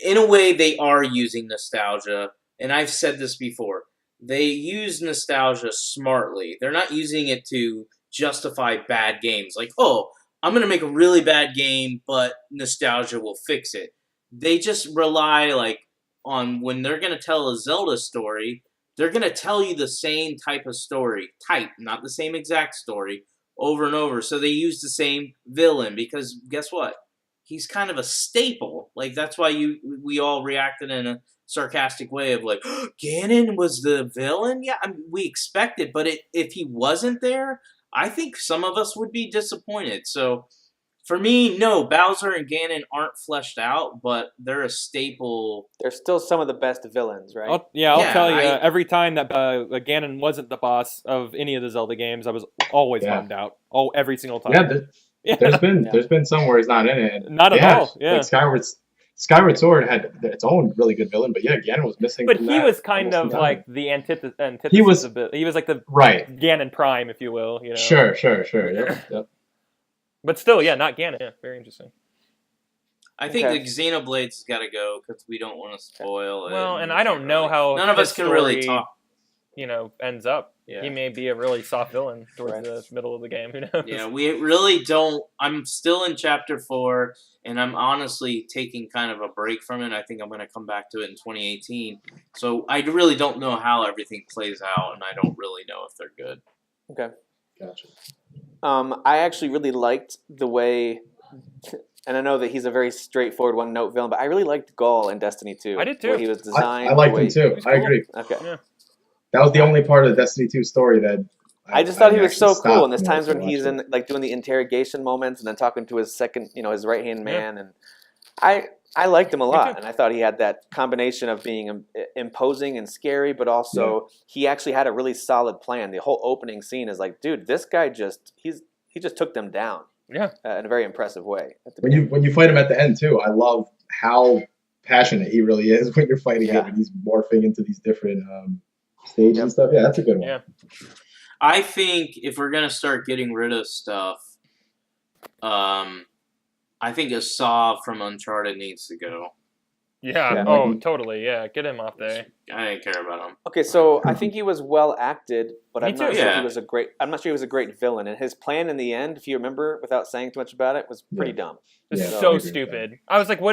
in a way they are using nostalgia. And I've said this before. They use nostalgia smartly. They're not using it to justify bad games. Like, oh, I'm going to make a really bad game, but nostalgia will fix it. They just rely, like, on when they're going to tell a Zelda story, they're going to tell you the same type of story, not the same exact story, over and over. So they use the same villain because guess what? He's kind of a staple. Like, that's why we all reacted in a sarcastic way of like, oh, Ganon was the villain? Yeah, we expected, but if he wasn't there, I think some of us would be disappointed. So for me, no, Bowser and Ganon aren't fleshed out, but they're a staple. They're still some of the best villains, right? I'll tell you, every time that Ganon wasn't the boss of any of the Zelda games, I was always bummed out. Oh, every single time. There's been some where he's not in it. Not at all. Yeah. Like Skyward Sword had its own really good villain, but yeah, Ganon was missing. But from he that was kind almost of like entirely. the antithesis. He was He was like the right. Ganon Prime, if you will. You know. Sure. Yep. But still, yeah, not Ganon. Yeah, very interesting. I think the Xenoblade's got to go because we don't want to spoil it. Well, and I don't know how none of us can really talk. Ends up. Yeah. He may be a really soft villain towards the middle of the game. Who knows? Yeah, we really don't. I'm still in Chapter 4, and I'm honestly taking kind of a break from it. I think I'm going to come back to it in 2018. So I really don't know how everything plays out, and I don't really know if they're good. Okay. Gotcha. I actually really liked the way, and I know that he's a very straightforward one-note villain, but I really liked Gaul in Destiny 2. I did too. The way he was designed. I liked him too. I agree. Okay. Yeah. That was the only part of the Destiny 2 story that I just thought he was so actually cool, and there's stopped times when watching. he's in like doing the interrogation moments and then talking to his second, his right hand man, and I liked him a lot, and I thought he had that combination of being imposing and scary, but also he actually had a really solid plan. The whole opening scene is like, dude, this guy he just took them down, in a very impressive way. When you fight him at the end too, I love how passionate he really is when you're fighting him, and he's morphing into these different stages and stuff. Yeah, that's a good one. Yeah. I think if we're gonna start getting rid of stuff, I think a Saw from Uncharted needs to go. Yeah. Oh, totally. Yeah. Get him off there. I didn't care about him. Okay, so I think he was well acted, but Me I'm not too. sure Yeah. he was a great. I'm not sure he was a great villain, and his plan in the end, if you remember, without saying too much about it, was pretty dumb. It's Yeah, I so agree with stupid. I was like, what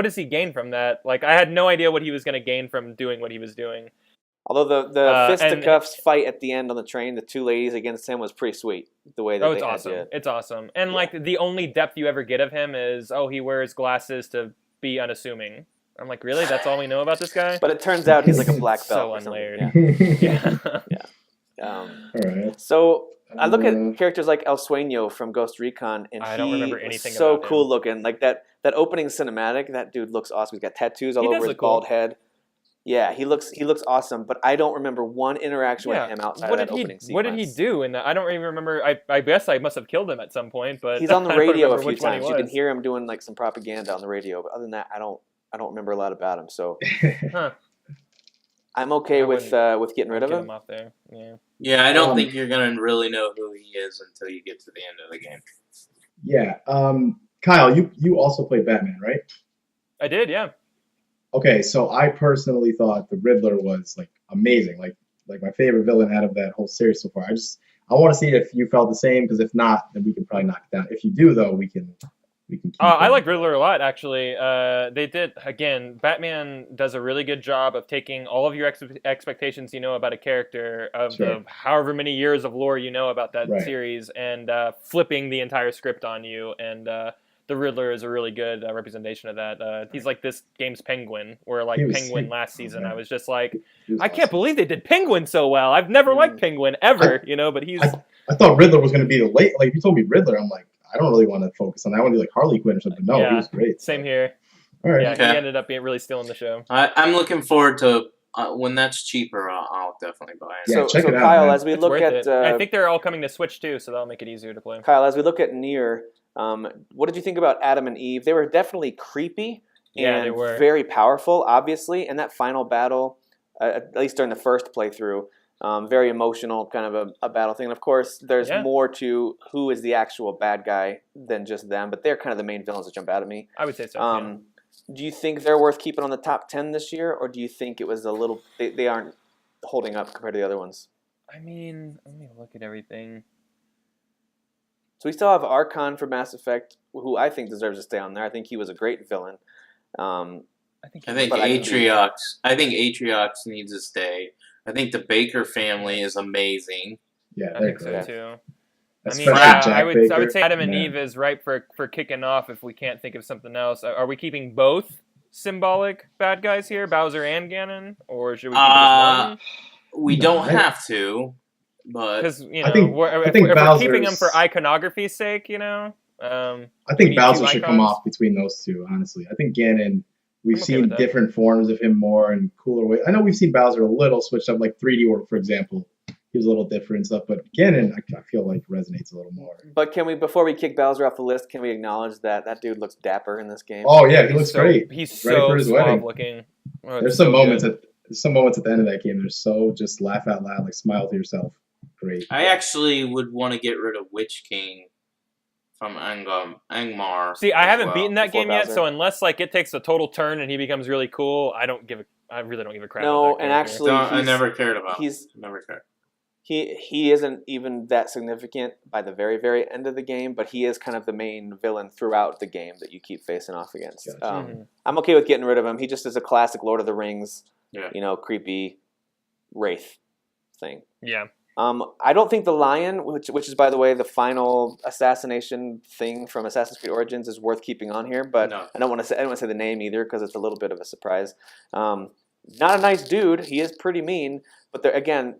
does he gain from that? Like, I had no idea what he was going to gain from doing what he was doing. Although the and- fisticuffs fight at the end on the train, the two ladies against him was pretty sweet. The way that It's they awesome. had to, It's awesome. And like the only depth you ever get of him is, he wears glasses to be unassuming. I'm like, really? That's all we know about this guy? but it turns out he's like a black belt. So or something. unlayered. Yeah. All right. So I look at characters like El Sueño from Ghost Recon, and I don't remember was anything so about him. cool looking. Like that opening cinematic, that dude looks awesome. He's got tattoos all He over does his look cool. bald head. Yeah, he looks awesome, but I don't remember one interaction with him outside of that opening sequence. What did he do? And I don't even remember. I guess I must have killed him at some point, but He's on the I don't radio a remember few which one he times. You can was. hear him doing like some propaganda on the radio, but other than that, I don't remember a lot about him. So Huh. I'm okay I with getting rid of Get him. him off there. Yeah. Yeah, I don't think you're gonna really know who he is until you get to the end of the game. Yeah. Kyle, you also played Batman, right? I did, yeah. Okay, so I personally thought the Riddler was like amazing, like my favorite villain out of that whole series so far. I want to see if you felt the same, because if not, then we can probably knock it down. If you do, though, we can keep I going. like Riddler a lot, actually. They did, again, Batman does a really good job of taking all of your expectations you know about a character, of the however many years of lore you know about that series, and flipping the entire script on you. And the Riddler is a really good representation of that. He's like this game's Penguin, where like Penguin last season, I was just like, I can't believe they did Penguin so well. I've never liked Penguin ever, but he's... I thought Riddler was going to be the late... Like, if you told me Riddler, I'm like, I don't really want to focus on that. I want to do like Harley Quinn or something. No, he was great. Same here. All right. Yeah, he ended up being really stealing the show. I'm looking forward to when that's cheaper. I'll definitely buy it. Yeah, check it out, Kyle, man. as we It's look worth at, it. I think they're all coming to Switch too, so that'll make it easier to play. Kyle, as we look at Nier, what did you think about Adam and Eve? They were definitely creepy Yeah, they and were. very powerful, obviously. And that final battle, at least during the first playthrough, very emotional, kind of a battle thing. And of course, there's more to who is the actual bad guy than just them, but they're kind of the main villains that jump out at me. I would say so. Do you think they're worth keeping on the top 10 this year, or do you think it was a little... They aren't holding up compared to the other ones? I mean, let me look at everything. So we still have Archon for Mass Effect, who I think deserves to stay on there. I think he was a great villain. I think Atriox needs to stay. I think the Baker family is amazing. Yeah, I think so too. Especially Jack I would Baker. say Adam and Eve is ripe for kicking off if we can't think of something else. Are we keeping both symbolic bad guys here, Bowser and Ganon, or should we keep just one? We don't have to, but because I think if we're keeping them Bowser's- for iconography's sake, I we think need Bowser two should come icons. off between those two, honestly. I think Ganon, we've I'm okay seen with that. different forms of him more and cooler ways. I know we've seen Bowser a little switched up, like 3D World, for example. he was a little different and stuff. But Ganon, I feel like resonates a little more. But can we, before we kick Bowser off the list, can we acknowledge that dude looks dapper in this game? Oh yeah, he looks great. He's ready so for his suave wedding. looking. Oh, There's some moments at the end of that game. They're so just laugh out loud, like smile to yourself. Great. I actually would want to get rid of Witch King from Angmar. See, I haven't beaten that before game yet, Bowser. so unless like it takes a total turn and he becomes really cool, I really don't give a crap. No, about that and character. actually, I never cared about. He's Never cared. he isn't even that significant by the very, very end of the game, but he is kind of the main villain throughout the game that you keep facing off against. Gotcha. I'm okay with getting rid of him. He just is a classic Lord of the Rings, Yeah. Creepy wraith thing. Yeah. I don't think the lion, which is by the way the final assassination thing from Assassin's Creed Origins, is worth keeping on here. But No. I don't want to say the name either because it's a little bit of a surprise. Not a nice dude. He is pretty mean, but again,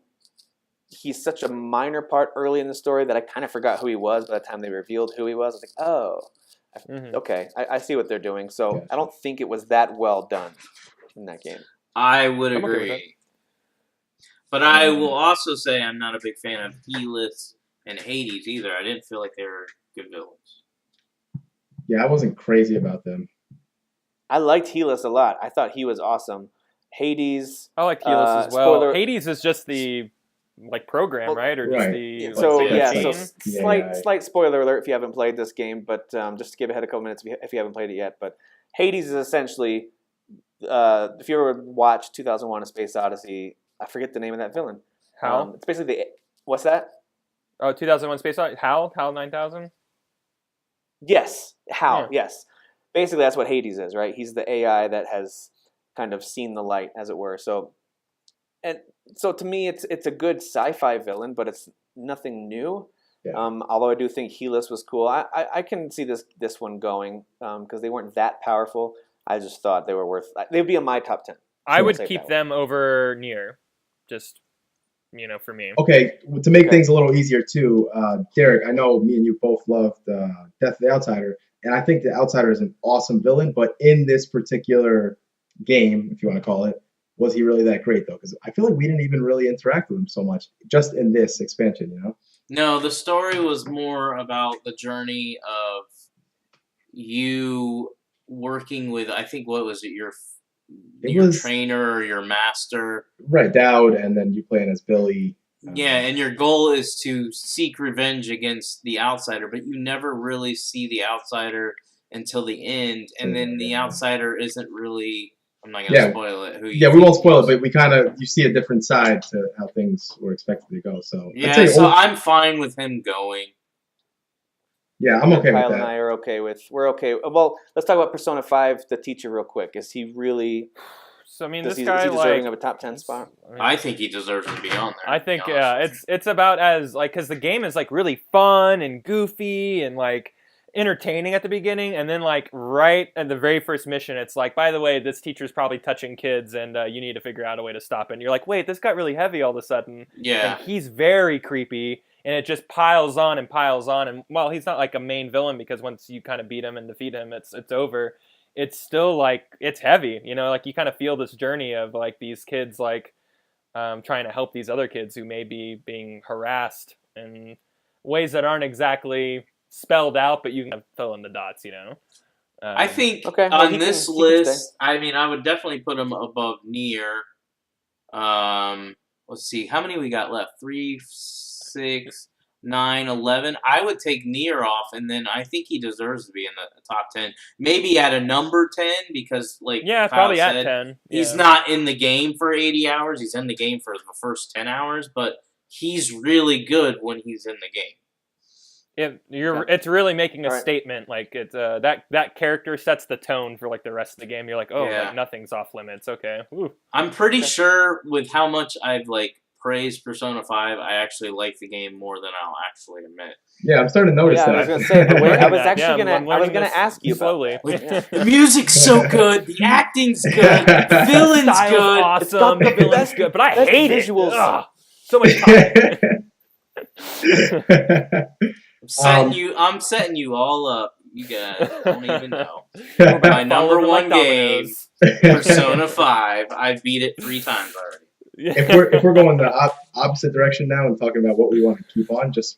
he's such a minor part early in the story that I kind of forgot who he was by the time they revealed who he was. I was like, oh, okay, I see what they're doing. So Gotcha. I don't think it was that well done in that game. I would I'm okay with that. agree. But I will also say I'm not a big fan of Helis and Hades either. I didn't feel like they were good villains. Yeah, I wasn't crazy about them. I liked Helis a lot. I thought he was awesome. Hades. I like Helis as well. spoiler- Hades is just the program, Well, right? Or right. just the So like, yeah, scene? so Yeah. slight spoiler alert if you haven't played this game, but just skip ahead a couple minutes if you haven't played it yet. But Hades is essentially, if you ever watched 2001: A Space Odyssey, I forget the name of that villain. Hal? It's basically what's that? Oh, 2001 Space Odyssey. Hal 9000. Yes, Hal. Yeah. Yes, basically that's what Hades is, right? He's the AI that has kind of seen the light, as it were. So to me, it's a good sci-fi villain, but it's nothing new. Yeah. Although I do think Helis was cool. I can see this one going because they weren't that powerful. I just thought they were worth. They'd be in my top 10. I would Say it keep that way. them over Nier. Just for me. Okay, to make things a little easier too, Derek, I know me and you both loved Death of the Outsider, and I think the Outsider is an awesome villain, but in this particular game, if you want to call it, was he really that great though? Because I feel like we didn't even really interact with him so much just in this expansion, No, the story was more about the journey of you working with, I think, what was it, your trainer or your master? Right, Dowd, and then you playing as Billy. Yeah, and your goal is to seek revenge against the Outsider, but you never really see the Outsider until the end, and then the Outsider isn't really, I'm not going to spoil it. We won't spoil it, but we you see a different side to how things were expected to go. So yeah, so I'm fine with him going. Yeah, I'm okay Kyle with that. and I are okay with. We're okay. Well, let's talk about Persona 5, the teacher, real quick. Is he really? So I mean, is this he guy deserving of a top 10 spot? I think he deserves to be on there. I think it's about as because the game is really fun and goofy and entertaining at the beginning, and then right at the very first mission, it's by the way, this teacher's probably touching kids, and you need to figure out a way to stop it. And you're like, wait, this got really heavy all of a sudden. Yeah, and he's very creepy. And it just piles on and piles on. And while he's not a main villain because once you kind of beat him and defeat him, it's over. It's still it's heavy. You kind of feel this journey of these kids trying to help these other kids who may be being harassed in ways that aren't exactly spelled out, but you can fill in the dots. I think well, on this list, I mean, I would definitely put him above Nier. Let's see, how many we got left? 3, 6, 9, 11. I would take Nier off, and then I think he deserves to be in the top 10. Maybe at a number 10, because Kyle probably said, at 10. He's not in the game for 80 hours. He's in the game for the first 10 hours, but he's really good when he's in the game. It's really making a statement. It's that character sets the tone for the rest of the game. You're nothing's off limits. Okay. Ooh. I'm pretty sure with how much I've praised Persona 5, I actually like the game more than I'll actually admit. Yeah, I'm starting to notice that. I was going to say I was actually going to ask you slowly. The music's so good, the acting's good, the villain's good. Awesome. The villain's good, but I hate visuals. Ugh. So much time. I'm setting you all up. You guys don't even know. My number one game, Persona 5. I beat it 3 times already. if we're going the opposite direction now and talking about what we want to keep on, just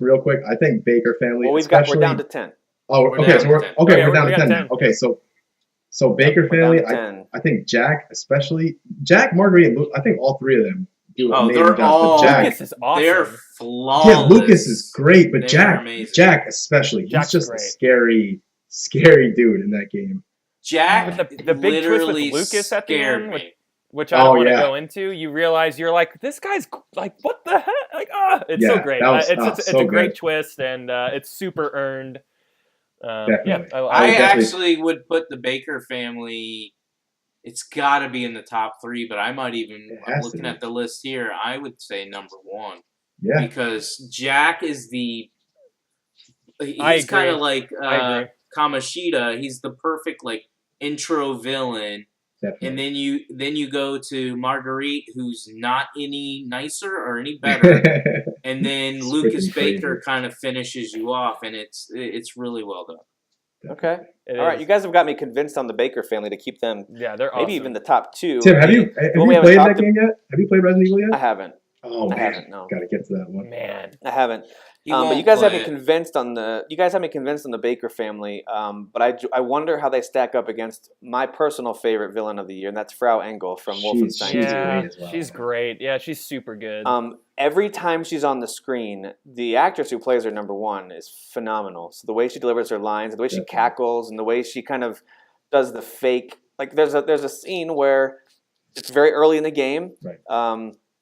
real quick, I think Baker family. Well, we're down to 10. Oh, We're okay, down so to we're 10. okay. Yeah, We're down to we got 10 now. 10. Okay, so Baker We're down family. to 10. I think Jack especially. Jack, Marguerite, and Luke. I think all three of them do Oh, amazing they're jobs. all. But Jack, Lucas is awesome. They're flawless. yeah, Lucas is great, but They're amazing. Jack especially. Jack's He's just great. a scary dude in that game. Jack, But the big twist with literally Lucas at the scared end, me. which I don't want to yeah. go into, you realize you're like, this guy's like, what the heck? Like, it's Yeah, so great. that was- It's so a great good. twist, and it's super earned. Yeah, Definitely. I definitely- actually would put the Baker family. It's got to be in the top 3, but I might even. It I'm has to looking be. at the list here. I would say number 1 Yeah, because Jack is the. I He's kind agree. of like I agree. Kamoshida. He's the perfect like intro villain, definitely. and then you go to Marguerite, who's not any nicer or any better. And then It's Lucas freaking Baker crazy. kind of finishes you off, and it's really well done. Okay. It All right, is. you guys have got me convinced on the Baker family to keep them Yeah, they're maybe awesome. even the top 2. Tim, have you Well, we haven't played that talked game yet? Have you played Resident Evil I yet? haven't. Oh I man, haven't, no. gotta get to that one. Man. I haven't. You But won't you guys have play me it. convinced on the Baker family. But I wonder how they stack up against my personal favorite villain of the year, and that's Frau Engel from Wolfenstein. She's Yeah, great as well, she's man. great. Yeah, she's super good. Every time she's on the screen, the actress who plays her number 1 is phenomenal. So the way she delivers her lines, the way she Definitely. cackles, and the way she kind of does the fake. Like there's a scene where it's very early in the game. Right.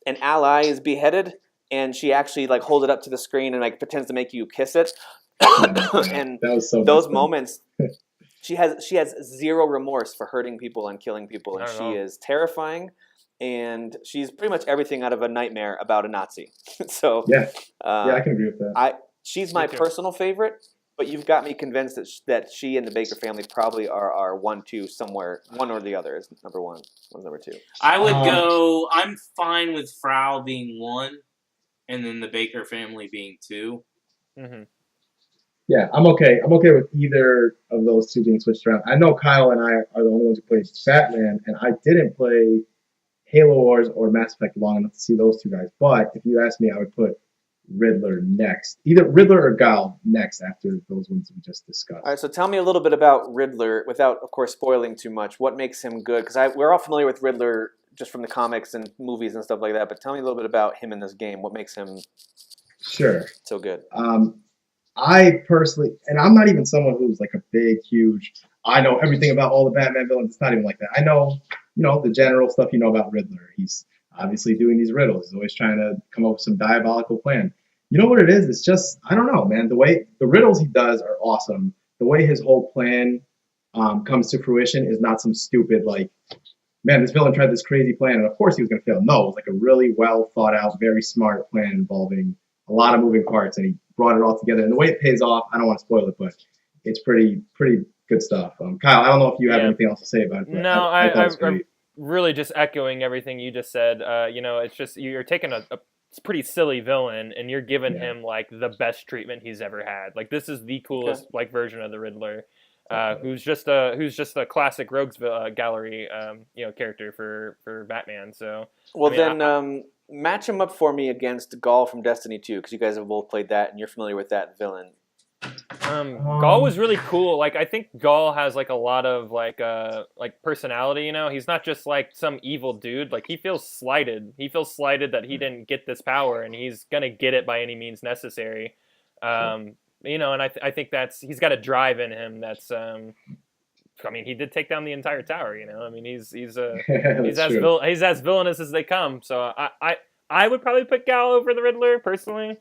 An ally is beheaded, and she actually like holds it up to the screen and like pretends to make you kiss it. And That was so those much fun. moments, she has zero remorse for hurting people and killing people, and Not at she all. is terrifying. And she's pretty much everything out of a nightmare about a Nazi. So Yeah, I can agree with that. she's my too. personal favorite, but you've got me convinced that she and the Baker family probably are 1, 2 somewhere. One or the other is number 1. One's number 2. I would Um, go. I'm fine with Frau being 1, and then the Baker family being 2. hmm Yeah, I'm okay. I'm okay with either of those two being switched around. I know Kyle and I are the only ones who played Batman, and I didn't play Halo Wars or Mass Effect long enough to see those two guys. But if you ask me, I would put Riddler next. Either Riddler or Gal next after those ones we just discussed. All right, so tell me a little bit about Riddler without, of course, spoiling too much. What makes him good? Because we're all familiar with Riddler just from the comics and movies and stuff like that, but tell me a little bit about him in this game. What makes him Sure. so good? I personally, and I'm not even someone who's like a big, huge, I know everything about all the Batman villains. It's not even like that. I know, the general stuff about Riddler. He's obviously doing these riddles. He's always trying to come up with some diabolical plan. You know what it is? It's just, I don't know, man. The way the riddles he does are awesome. The way his whole plan comes to fruition is not some stupid, like, man, this villain tried this crazy plan, and of course he was going to fail. No, it was like a really well thought out, very smart plan involving a lot of moving parts, and he brought it all together. And the way it pays off, I don't want to spoil it, but it's pretty good stuff. Kyle, I don't know if you have anything else to say about it. But No, I thought it was I'm great. really just echoing everything you just said. It's just you're taking a pretty silly villain and you're giving him like the best treatment he's ever had. Like this is the coolest like version of the Riddler, who's just a classic rogues gallery character for Batman. So Well, match him up for me against Gaul from Destiny 2, because you guys have both played that and you're familiar with that villain. Gaul was really cool. Like I think Gaul has like a lot of like personality. He's not just like some evil dude. Like he feels slighted. He feels slighted that he didn't get this power, and he's gonna get it by any means necessary. And I think he's got a drive in him. That's he did take down the entire tower. He's as villainous as they come. So I would probably put Gal over the Riddler personally.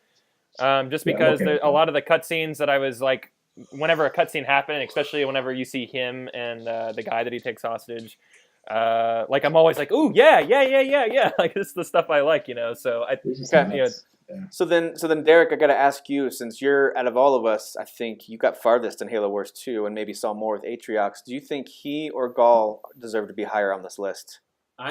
Just because a lot of the cutscenes that I was like, whenever a cutscene happened, especially whenever you see him and the guy that he takes hostage, I'm always like, ooh, yeah. Like this is the stuff I like, So So then, Derek, I got to ask you, since you're out of all of us, I think you got farthest in Halo Wars 2 and maybe saw more with Atriox. Do you think he or Gaul deserve to be higher on this list?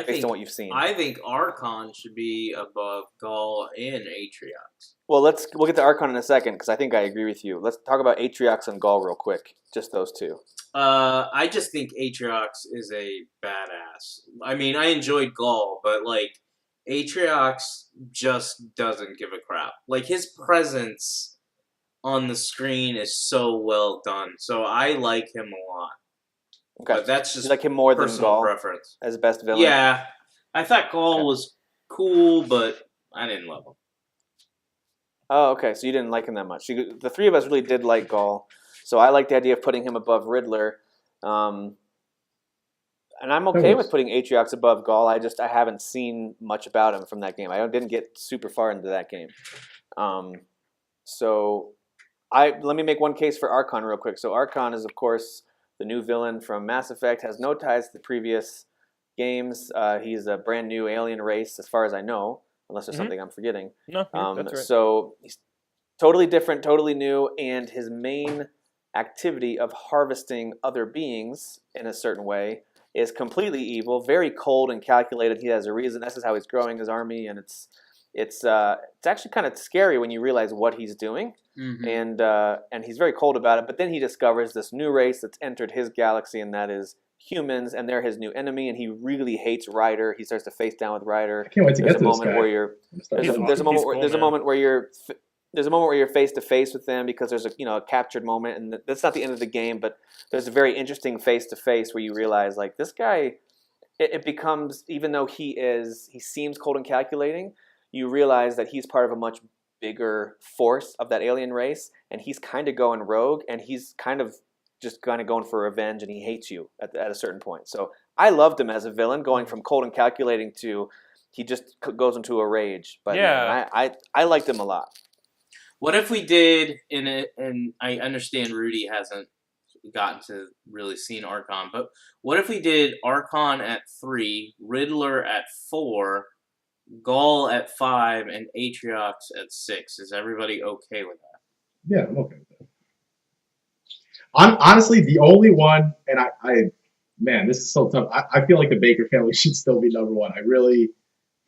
Based on what you've seen. I think Archon should be above Gaul and Atriox. Well, we'll get to Archon in a second, because I think I agree with you. Let's talk about Atriox and Gaul real quick. Just those two. I just think Atriox is a badass. I enjoyed Gaul, but Atriox just doesn't give a crap. Like, his presence on the screen is so well done. So I like him a lot. Okay. But that's just you like him more than personal Gaul preference. as best villain? Yeah. I thought Gaul was cool, but I didn't love him. Oh, okay. So you didn't like him that much. The three of us really did like Gaul. So I like the idea of putting him above Riddler. And I'm okay with putting Atriox above Gaul. I haven't seen much about him from that game. I didn't get super far into that game. So let me make one case for Archon real quick. So Archon is, of course, the new villain from Mass Effect, has no ties to the previous games. He's a brand new alien race, as far as I know, unless there's something I'm forgetting. No, that's right. So he's totally different, totally new, and his main activity of harvesting other beings in a certain way is completely evil, very cold and calculated. He has a reason. This is how he's growing his army, and it's actually kind of scary when you realize what he's doing. Mm-hmm. And he's very cold about it. But then he discovers this new race that's entered his galaxy, and that is humans, and they're his new enemy. And he really hates Ryder. He starts to face down with Ryder. I can't wait to get to this guy. There's a moment where you're face to face with them because there's a captured moment, and that's not the end of the game, but there's a very interesting face to face where you realize like this guy. It becomes, even though he seems cold and calculating, you realize that he's part of a much bigger force of that alien race, and he's kind of going rogue, and he's kind of going for revenge, and he hates you at a certain point. So I loved him as a villain, going from cold and calculating to he just goes into a rage. But yeah, I liked him a lot. What if we did and I understand Rudy hasn't gotten to really seen Archon, but what if we did Archon at 3, Riddler at 4, Gaul at 5, and Atriox at 6? Is everybody okay with that? Yeah, I'm okay with that. I'm honestly the only one, and I man, this is so tough. I feel like the Baker family should still be number 1. I really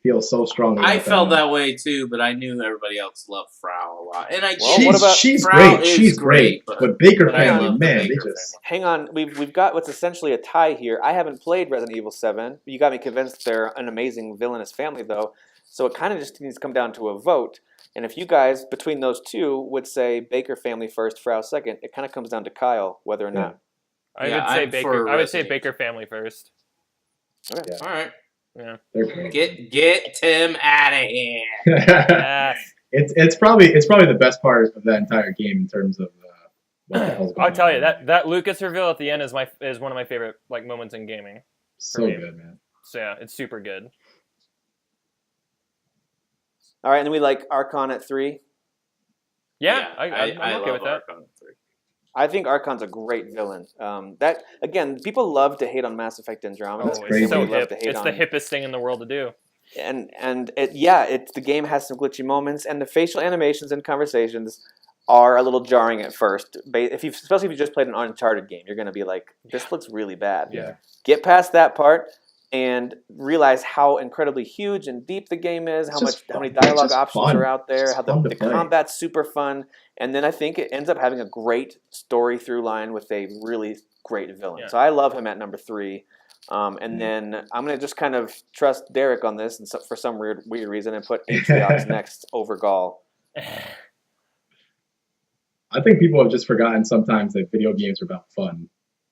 feel so strongly. I felt that way too, but I knew everybody else loved Frau a lot, and she's great. She's great, but Baker family, man, they just hang on. We've got what's essentially a tie here. I haven't played Resident Evil 7. You got me convinced they're an amazing villainous family, though. So it kind of just needs to come down to a vote. And if you guys between those two would say Baker family first, Frau second, it kind of comes down to Kyle whether or not. I would say Baker family first. Okay. Yeah. All right. Yeah. Get Tim out of here. Yes. It's probably the best part of that entire game in terms of what the hell's going on. I'll tell you that Lucas reveal at the end is one of my favorite moments in gaming. So good, man. So yeah, it's super good. All right, and then we like Archon at 3. Yeah, I'm okay with that. Archon at 3. I think Archon's a great villain. That again, people love to hate on Mass Effect Andromeda. That's crazy. So hip. It's the hippest thing in the world to do. And the game has some glitchy moments, and the facial animations and conversations are a little jarring at first. Especially if you just played an Uncharted game, you're going to be like, "This looks really bad." Yeah. Get past that part and realize how incredibly huge and deep the game is, how many dialogue options are out there, how the combat's super fun, and then I think it ends up having a great story through line with a really great villain. Yeah. So I love him at number 3. And then I'm going to just kind of trust Derek on this, and for some weird reason, and put Atriox next over Gaul. I think people have just forgotten sometimes that video games are about fun.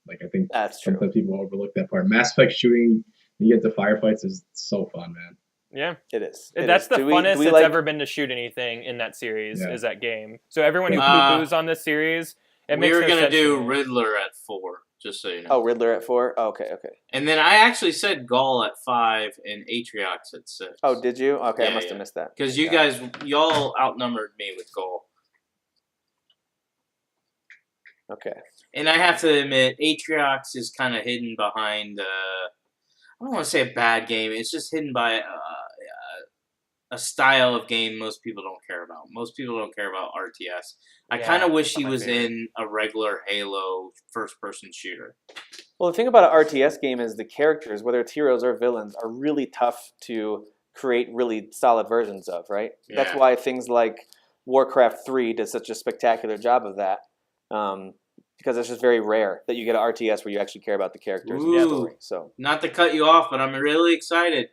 Like I think that's true. Sometimes people overlook that part. Mass Effect shooting, you get to firefights is so fun, man. Yeah, it is. That's the funnest it's ever been to shoot anything in that series. Is that game. So everyone who poo-poos on this series, we're gonna do Riddler at 4. Just so you know. Oh, Riddler at 4? Oh, okay. And then I actually said Gaul at 5 and Atriox at 6. Oh, did you? Okay, I must have missed that. Because y'all outnumbered me with Gaul. Okay. And I have to admit, Atriox is kind of hidden behind, I don't want to say a bad game. It's just hidden by a style of game most people don't care about. Most people don't care about RTS. I kind of wish he was in a regular Halo first-person shooter. Well, the thing about an RTS game is the characters, whether it's heroes or villains, are really tough to create really solid versions of, right? Yeah. That's why things like Warcraft 3 did such a spectacular job of that, because it's just very rare that you get an RTS where you actually care about the characters and the story. So, not to cut you off, but I'm really excited.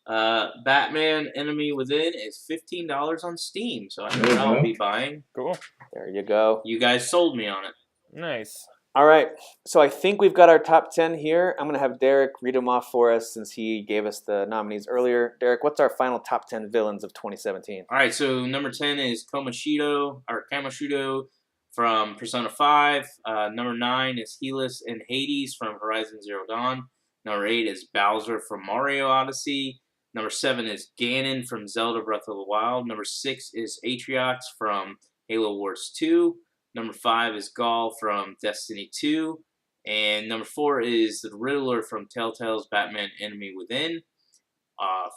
Batman Enemy Within is $15 on Steam, so I know what I'll be buying. Cool. There you go. You guys sold me on it. Nice. All right, so I think we've got our top 10 here. I'm going to have Derek read them off for us since he gave us the nominees earlier. Derek, what's our final top 10 villains of 2017? All right, so number 10 is Kamoshida from Persona 5. Number 9 is Helis in Hades from Horizon Zero Dawn. Number 8 is Bowser from Mario Odyssey. Number 7 is Ganon from Zelda Breath of the Wild. Number 6 is Atriox from Halo Wars 2. Number 5 is Gaul from Destiny 2. And number 4 is the Riddler from Telltale's Batman Enemy Within.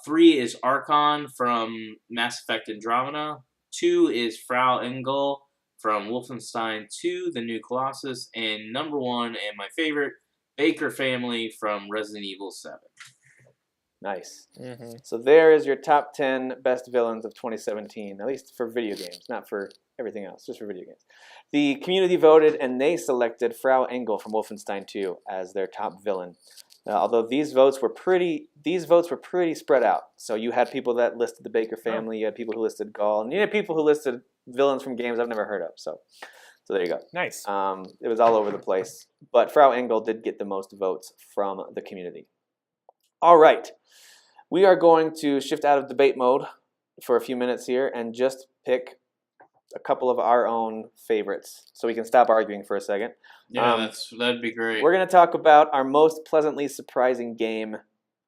3 is Archon from Mass Effect Andromeda. 2 is Frau Engel from Wolfenstein 2, The New Colossus. And number 1, and my favorite, Baker family from Resident Evil 7. Nice. Mm-hmm. So there is your top 10 best villains of 2017, at least for video games, not for everything else, just for video games. The community voted and they selected Frau Engel from Wolfenstein 2 as their top villain. Although these votes were pretty spread out. So you had people that listed the Baker family, you had people who listed Gaul, and you had people who listed villains from games I've never heard of. So there you go. Nice. It was all over the place. But Frau Engel did get the most votes from the community. All right. We are going to shift out of debate mode for a few minutes here and just pick a couple of our own favorites so we can stop arguing for a second. Yeah, that'd be great. We're going to talk about our most pleasantly surprising game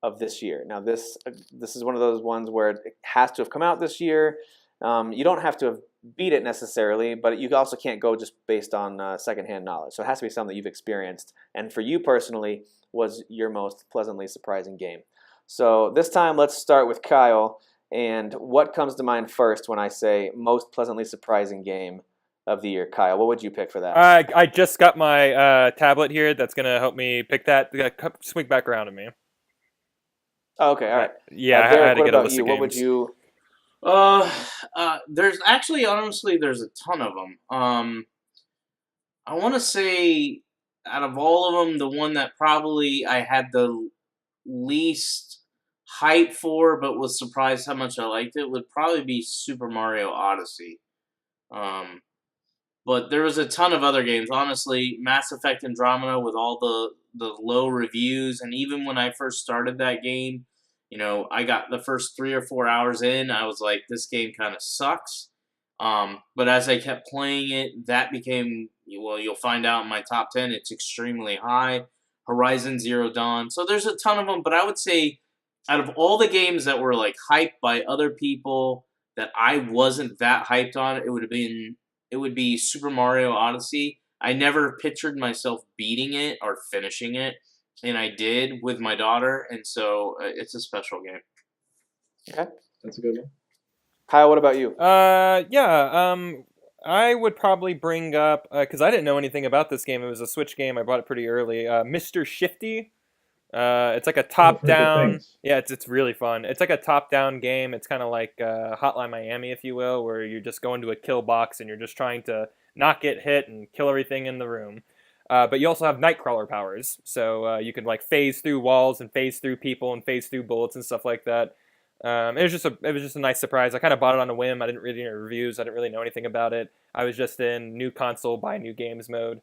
of this year. Now, this is one of those ones where it has to have come out this year. You don't have to have beat it necessarily, but you also can't go just based on secondhand knowledge. So it has to be something that you've experienced. And for you personally, was your most pleasantly surprising game. So this time, let's start with Kyle. And what comes to mind first when I say most pleasantly surprising game of the year? Kyle, what would you pick for that? I just got my tablet here that's going to help me pick that. Swing back around to me. Oh, okay, all right. Yeah, Derek, I had to get a list of games. What would you... There's actually, honestly, there's a ton of them. I want to say, out of all of them, the one that probably I had the least hype for, but was surprised how much I liked it, would probably be Super Mario Odyssey. But there was a ton of other games. Honestly, Mass Effect Andromeda with all the low reviews, and even when I first started that game, I got the first 3 or 4 hours in, I was like, this game kind of sucks. But as I kept playing it, that became, well, you'll find out in my top 10, it's extremely high. Horizon Zero Dawn. So there's a ton of them, but I would say out of all the games that were like hyped by other people that I wasn't that hyped on, it would be Super Mario Odyssey. I never pictured myself beating it or finishing it, and I did with my daughter, and so it's a special game. Okay, that's a good one. Kyle, what about you? I would probably bring up, because I didn't know anything about this game. It was a Switch game. I bought it pretty early. Mr. Shifty. It's like a top-down. Yeah, it's really fun. It's like a top-down game. It's kind of like Hotline Miami, if you will, where you just go into a kill box and you're just trying to not get hit and kill everything in the room. But you also have Nightcrawler powers, so you can like phase through walls and phase through people and phase through bullets and stuff like that. It was just a nice surprise. I kind of bought it on a whim. I didn't read any reviews. I didn't really know anything about it. I was just in new console, buy new games mode.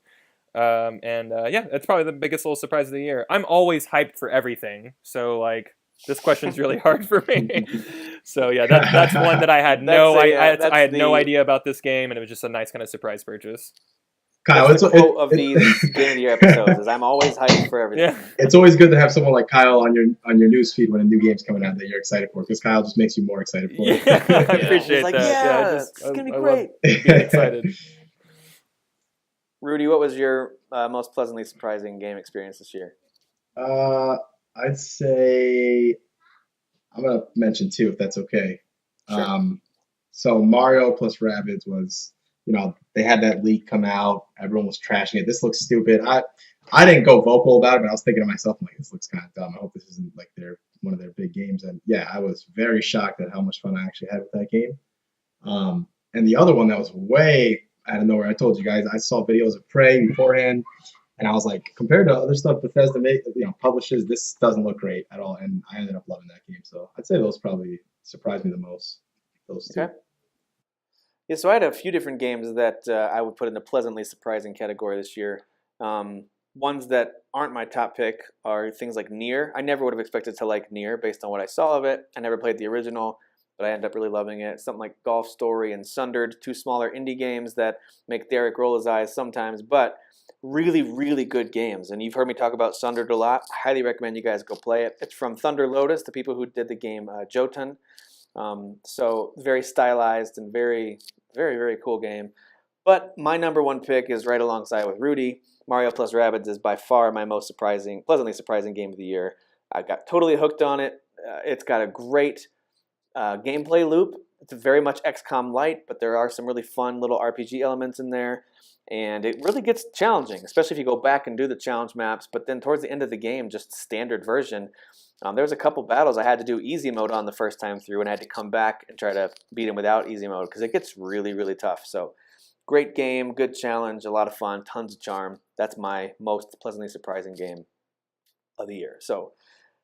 Yeah, it's probably the biggest little surprise of the year. I'm always hyped for everything, so like this question's really hard for me. So yeah, that's one that I had no idea about this game, and it was just a nice kind of surprise purchase. Kyle, it's the quote of these Game of the Year episodes is I'm always hyped for everything. Yeah. It's always good to have someone like Kyle on your news feed when a new game's coming out that you're excited for, because Kyle just makes you more excited for it. Yeah, I appreciate like, that. It's gonna be great. Being excited. Rudy, what was your most pleasantly surprising game experience this year? I'd say I'm gonna mention 2 if that's okay. Sure. So Mario plus Rabbids was, they had that leak come out. Everyone was trashing it. This looks stupid. I didn't go vocal about it, but I was thinking to myself, I'm like, this looks kind of dumb. I hope this isn't like one of their big games. And yeah, I was very shocked at how much fun I actually had with that game. And the other one that was way out of nowhere, I told you guys, I saw videos of Prey beforehand, And I was like, compared to other stuff Bethesda publishes, this doesn't look great at all. And I ended up loving that game. So I'd say those probably surprised me the most. Those two. Okay. Yeah, so I had a few different games that I would put in the pleasantly surprising category this year. Ones that aren't my top pick are things like Nier. I never would have expected to like Nier based on what I saw of it. I never played the original, but I ended up really loving it. Something like Golf Story and Sundered, two smaller indie games that make Derek roll his eyes sometimes, but really, really good games. And you've heard me talk about Sundered a lot. I highly recommend you guys go play it. It's from Thunder Lotus, the people who did the game Jotun. So very stylized and very, very, very cool game. But my number one pick is right alongside with Rudy. Mario plus Rabbids is by far my most pleasantly surprising game of the year. I got totally hooked on it. It's got a great gameplay loop. It's very much XCOM light, but there are some really fun little RPG elements in there. And it really gets challenging, especially if you go back and do the challenge maps. But then towards the end of the game, just standard version, there was a couple battles I had to do easy mode on the first time through, and I had to come back and try to beat him without easy mode because it gets really, really tough. So great game, good challenge, a lot of fun, tons of charm. That's my most pleasantly surprising game of the year. So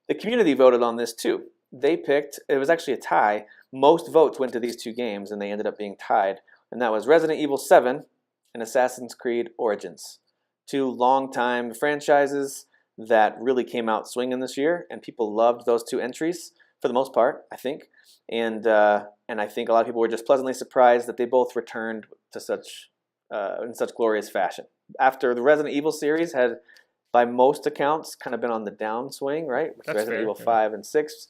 the community voted on this too. They picked, it was actually a tie. Most votes went to these two games, and they ended up being tied. And that was Resident Evil 7 and Assassin's Creed Origins. Two long-time franchises that really came out swinging this year, and people loved those two entries for the most part, I think. And I think a lot of people were just pleasantly surprised that they both returned to such in such glorious fashion. After the Resident Evil series had, by most accounts, kind of been on the downswing, right? With That's Resident fair, Evil yeah. 5 and 6.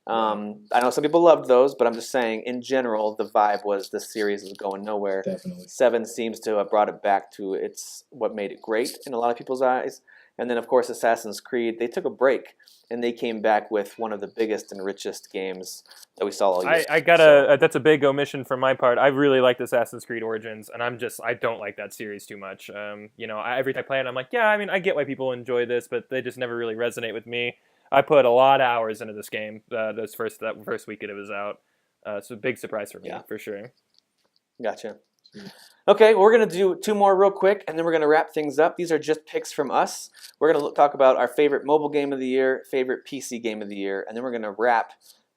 I know some people loved those, but I'm just saying, in general, the vibe was this series is going nowhere. Definitely. 7 seems to have brought it back to what made it great in a lot of people's eyes. And then, of course, Assassin's Creed, they took a break, and they came back with one of the biggest and richest games that we saw all year. That's a big omission from my part. I really liked Assassin's Creed Origins, and I don't like that series too much. Every time I play it, I'm like, yeah, I mean, I get why people enjoy this, but they just never really resonate with me. I put a lot of hours into this game that first week it was out. It's a big surprise for me, for sure. Gotcha. Okay, we're going to do two more real quick, and then we're going to wrap things up. These are just picks from us. We're going to talk about our favorite mobile game of the year, favorite PC game of the year, and then we're going to wrap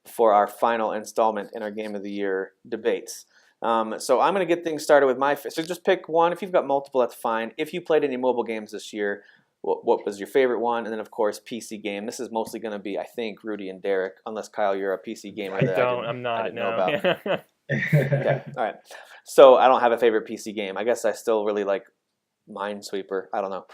for our final installment in our game of the year debates. So I'm going to get things started with so just pick one. If you've got multiple, that's fine. If you played any mobile games this year, what was your favorite one? And then, of course, PC game. This is mostly going to be, I think, Rudy and Derek, unless, Kyle, you're a PC gamer. I'm not. I didn't know about. Okay, all right. So I don't have a favorite PC game. I guess I still really like Minesweeper. I don't know.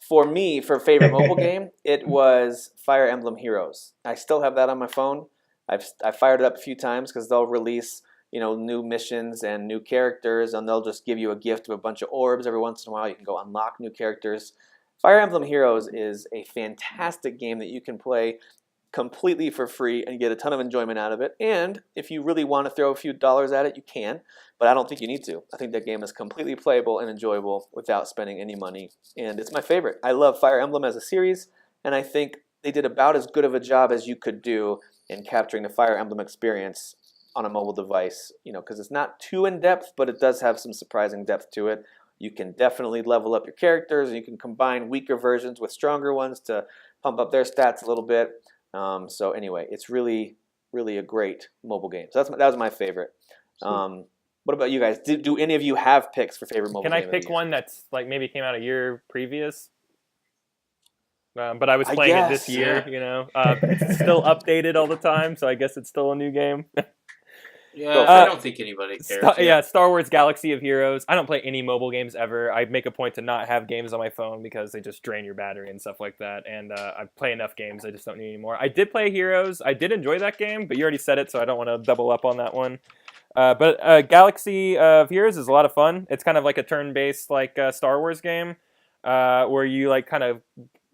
For favorite mobile game, it was Fire Emblem Heroes. I still have that on my phone. I've fired it up a few times because they'll release new missions and new characters, and they'll just give you a gift of a bunch of orbs every once in a while. You can go unlock new characters. Fire Emblem Heroes is a fantastic game that you can play completely for free and get a ton of enjoyment out of it. And if you really want to throw a few dollars at it, you can, but I don't think you need to. I think that game is completely playable and enjoyable without spending any money, and it's my favorite. I love Fire Emblem as a series, and I think they did about as good of a job as you could do in capturing the Fire Emblem experience on a mobile device, because it's not too in-depth, but it does have some surprising depth to it. You can definitely level up your characters, and you can combine weaker versions with stronger ones to pump up their stats a little bit. So anyway, it's really, really a great mobile game. So that was my favorite. What about you guys? Do any of you have picks for favorite mobile game? Can I pick one that's like maybe came out a year previous? But I was playing it this year, It's still updated all the time, so I guess it's still a new game. Yeah, I don't think anybody cares. Star Wars Galaxy of Heroes. I don't play any mobile games ever. I make a point to not have games on my phone because they just drain your battery and stuff like that. And I play enough games, I just don't need any more. I did play Heroes. I did enjoy that game, but you already said it, so I don't want to double up on that one. But Galaxy of Heroes is a lot of fun. It's kind of like a turn-based Star Wars game where you kind of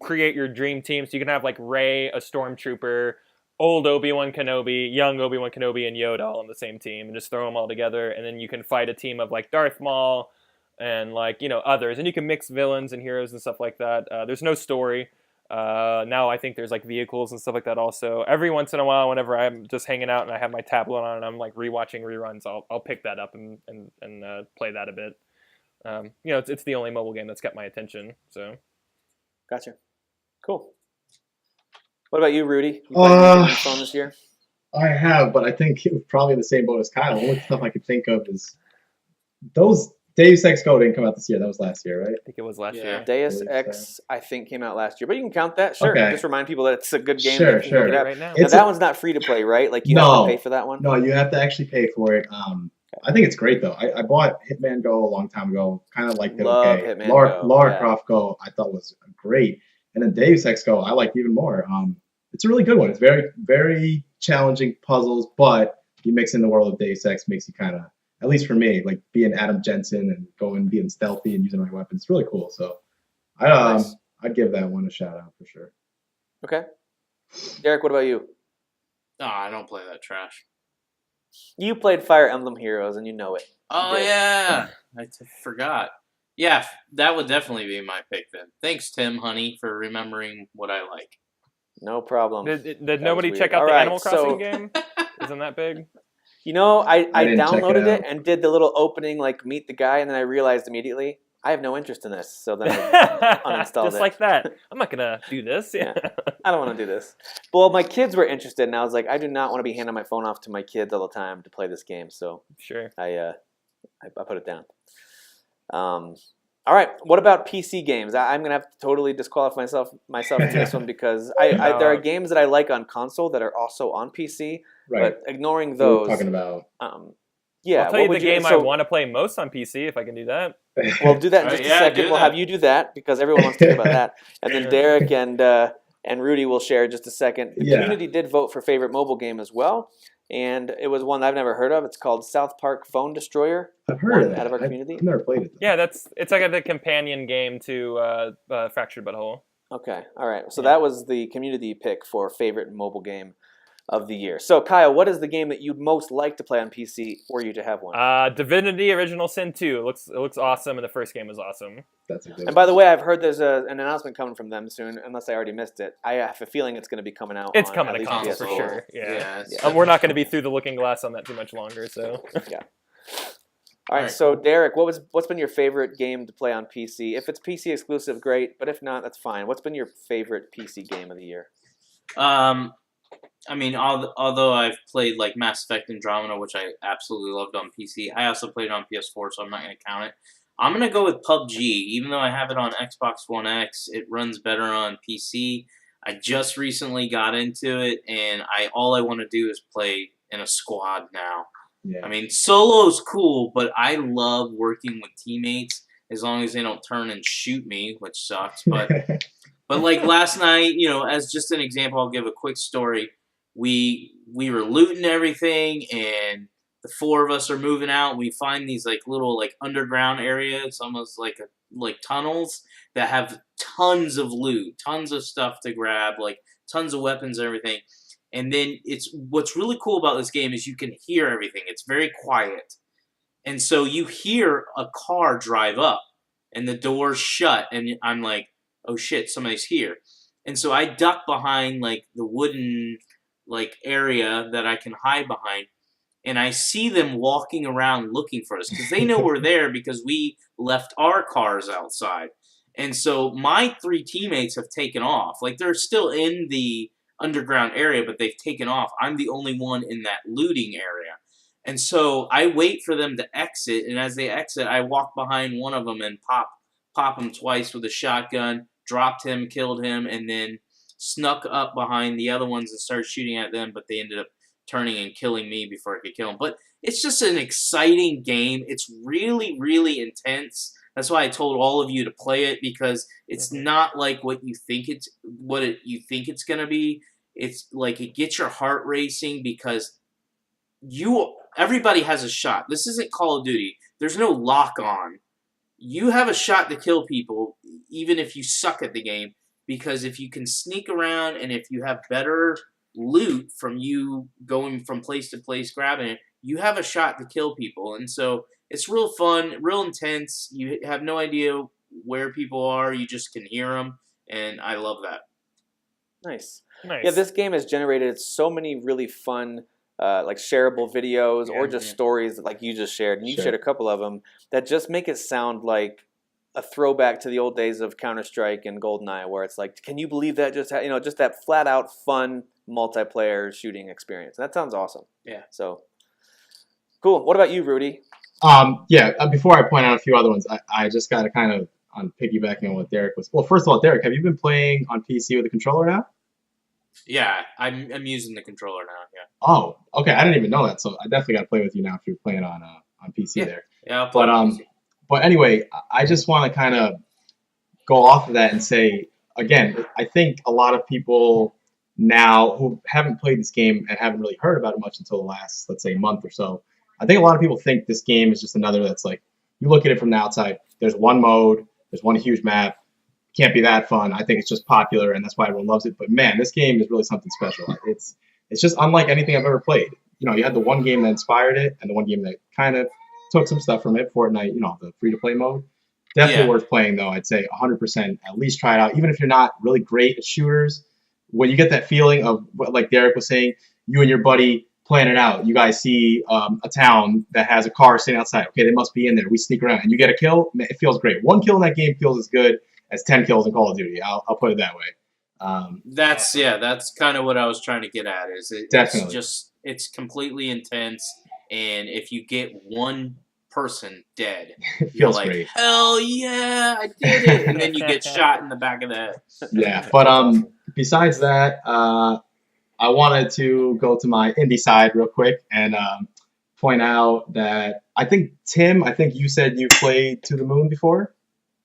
create your dream team. So you can have Rey, a stormtrooper, old Obi-Wan Kenobi, young Obi-Wan Kenobi, and Yoda all on the same team, and just throw them all together, and then you can fight a team of Darth Maul and others, and you can mix villains and heroes and stuff like that. There's no story. Now I think there's vehicles and stuff like that also. Every once in a while, whenever I'm just hanging out and I have my tablet on and I'm rewatching reruns, I'll pick that up and play that a bit. it's the only mobile game that's kept my attention. So, gotcha. Cool. What about you, Rudy? You played anything on your phone this year? I have, but I think it was probably in the same boat as Kyle. The only stuff I could think of is those Deus Ex Go didn't come out this year. That was last year, right? I think it was last year. Deus Ex, I think, came out last year, but you can count that. Sure. Okay. Just remind people that it's a good game. Sure, that you can sure. get out. Right now. Now, that one's not free to play, right? Like you have to pay for that one. No, you have to actually pay for it. I think it's great though. I bought Hitman Go a long time ago. Kind of liked it. Love Okay. Hitman Go. Lara Croft Go, I thought was great, and then Deus Ex Go, I liked even more. It's a really good one. It's very, very challenging puzzles, but you mix in the world of Deus Ex, makes you kind of, at least for me, like being Adam Jensen and going being stealthy and using my weapons. It's really cool. So I'd give that one a shout out for sure. Okay. Derek, what about you? No, I don't play that trash. You played Fire Emblem Heroes, and you know it. Oh, yeah. I forgot. Yeah, that would definitely be my pick then. Thanks, Tim, honey, for remembering what I like. No problem. Did nobody check out the Animal Crossing game? Isn't that big? You know, I didn't check downloaded it it and did the little opening, like meet the guy, and then I realized immediately I have no interest in this. So then I uninstalled Just it. like that. I'm not gonna do this. Yeah. I don't want to do this. Well, my kids were interested, and I was like, I do not want to be handing my phone off to my kids all the time to play this game. So Sure. I put it down. All right. What about PC games? I'm gonna have to totally disqualify myself to this one because there are games that I like on console that are also on PC. Right. But ignoring So we're those, talking about. yeah. I'll tell you the game I want to play most on PC if I can do that. We'll do that in just a second. We'll have you do that because everyone wants to hear about that, and then Derek and Rudy will share in just a second. The community did vote for favorite mobile game as well, and it was one I've never heard of. It's called South Park Phone Destroyer. I've heard of that. Out of our community. I've never played it. Though. Yeah, it's like the companion game to Fractured Butthole. Okay, all right. So that was the community pick for favorite mobile game of the year. So Kyle, what is the game that you'd most like to play on PC were you to have one? Divinity Original Sin 2. It looks awesome, and the first game was awesome. That's a good and by the way, I've heard there's an announcement coming from them soon, unless I already missed it. I have a feeling it's going to be coming out. It's on coming at to least console for PS4. sure. Yeah. Yeah. We're not going to be through the looking glass on that too much longer. So Yeah. All right, so Derek, what's been your favorite game to play on PC? If it's PC exclusive, great, but if not, that's fine. What's been your favorite PC game of the year? I mean, although I've played like Mass Effect Andromeda, which I absolutely loved on PC, I also played it on PS4, so I'm not going to count it. I'm going to go with PUBG. Even though I have it on Xbox One X, it runs better on PC. I just recently got into it, and all I want to do is play in a squad now. Yeah. I mean, solo's cool, but I love working with teammates as long as they don't turn and shoot me, which sucks. But like last night, as just an example, I'll give a quick story. We were looting everything, and the four of us are moving out. We find these like little like underground areas, almost like tunnels that have tons of loot, tons of stuff to grab, like tons of weapons and everything. And then what's really cool about this game is you can hear everything. It's very quiet. And so you hear a car drive up and the door's shut and I'm like, oh shit, somebody's here. And so I duck behind like the wooden like area that I can hide behind, and I see them walking around looking for us because they know we're there because we left our cars outside. And so my three teammates have taken off. Like they're still in the underground area, but they've taken off. I'm the only one in that looting area. And so I wait for them to exit, and as they exit, I walk behind one of them and pop him twice with a shotgun, dropped him, killed him, and then snuck up behind the other ones and started shooting at them, but they ended up turning and killing me before I could kill them. But it's just an exciting game. It's really, really intense. That's why I told all of you to play it, because it's not like what you think it's gonna be. It's like it gets your heart racing because everybody has a shot. This isn't Call of Duty. There's no lock on. You have a shot to kill people, even if you suck at the game, because if you can sneak around and if you have better loot from you going from place to place grabbing it, you have a shot to kill people. And so it's real fun, real intense. You have no idea where people are. You just can hear them, and I love that. Nice. Yeah, this game has generated so many really fun like shareable videos or just stories like you just shared, and you shared a couple of them that just make it sound like a throwback to the old days of Counter-Strike and GoldenEye, where it's like, can you believe that just just that flat out fun multiplayer shooting experience. And that sounds awesome. Yeah. So cool. What about you, Rudy? Before I point out a few other ones, I just got to kind of on piggybacking on what Derek was. Well, first of all, Derek, have you been playing on PC with a controller now? Yeah, I'm using the controller now. Yeah. Oh, okay. I didn't even know that, so I definitely got to play with you now if you're playing on PC there. Yeah, I'll play on PC. But anyway, I just want to kind of go off of that and say again, I think a lot of people now who haven't played this game and haven't really heard about it much until the last, let's say, month or so. I think a lot of people think this game is just another that's like, you look at it from the outside, there's one mode, there's one huge map, can't be that fun. I think it's just popular and that's why everyone loves it. But man, this game is really something special. It's just unlike anything I've ever played. You know, you had the one game that inspired it and the one game that kind of took some stuff from it, Fortnite, the free-to-play mode. Definitely worth playing, though. I'd say 100%. At least try it out. Even if you're not really great at shooters, when you get that feeling of, like Derek was saying, you and your buddy plan it out. You guys see a town that has a car sitting outside. Okay, they must be in there. We sneak around, and you get a kill. It feels great. One kill in that game feels as good as 10 kills in Call of Duty. I'll put it that way. That's kind of what I was trying to get at. Definitely. It's completely intense, and if you get one person dead, it you're feels like, great. hell yeah, I did it, and then you get shot in the back of the head. Yeah, but besides that, I wanted to go to my indie side real quick and point out that I think Tim, you said you played To the Moon before.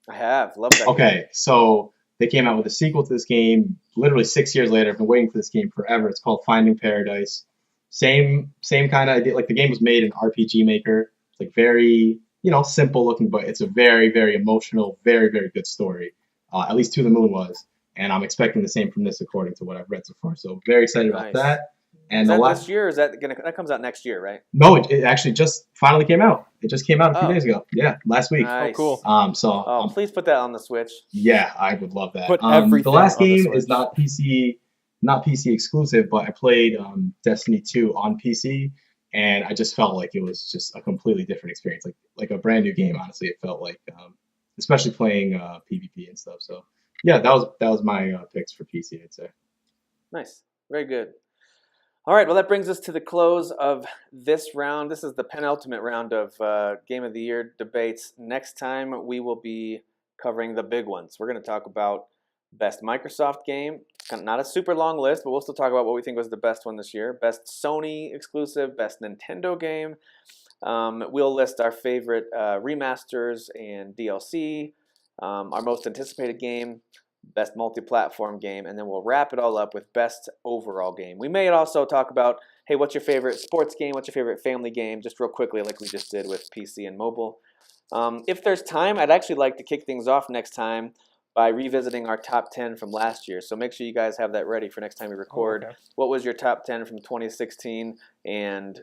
I have. Love that. Okay, game. So they came out with a sequel to this game literally 6 years later. I've been waiting for this game forever. It's called Finding Paradise. Same kind of idea. Like the game was made in RPG Maker. It's like very, simple looking, but it's a very, very emotional, very, very good story. At least To the Moon was. And I'm expecting the same from this according to what I've read so far. So very excited about that. And is that this year? Or is that that comes out next year, right? No, it actually just finally came out. It just came out a few days ago. Yeah, last week. Nice. Oh, cool. So please put that on the Switch. Yeah, I would love that. Put everything the last on the game Switch. is not PC exclusive, but I played Destiny 2 on PC, and I just felt like it was just a completely different experience, like a brand new game. Honestly, it felt like, especially playing PvP and stuff. So yeah, that was my picks for PC. I'd say. Nice, very good. All right, well, that brings us to the close of this round. This is the penultimate round of Game of the Year debates. Next time, we will be covering the big ones. We're going to talk about best Microsoft game. Not a super long list, but we'll still talk about what we think was the best one this year. Best Sony exclusive, best Nintendo game. We'll list our favorite remasters and DLC, our most anticipated game, best multi-platform game, and then we'll wrap it all up with best overall game. We may also talk about, hey, what's your favorite sports game? What's your favorite family game? Just real quickly, like we just did with PC and mobile. If there's time, I'd actually like to kick things off next time by revisiting our top 10 from last year. So make sure you guys have that ready for next time we record. Okay. What was your top 10 from 2016? And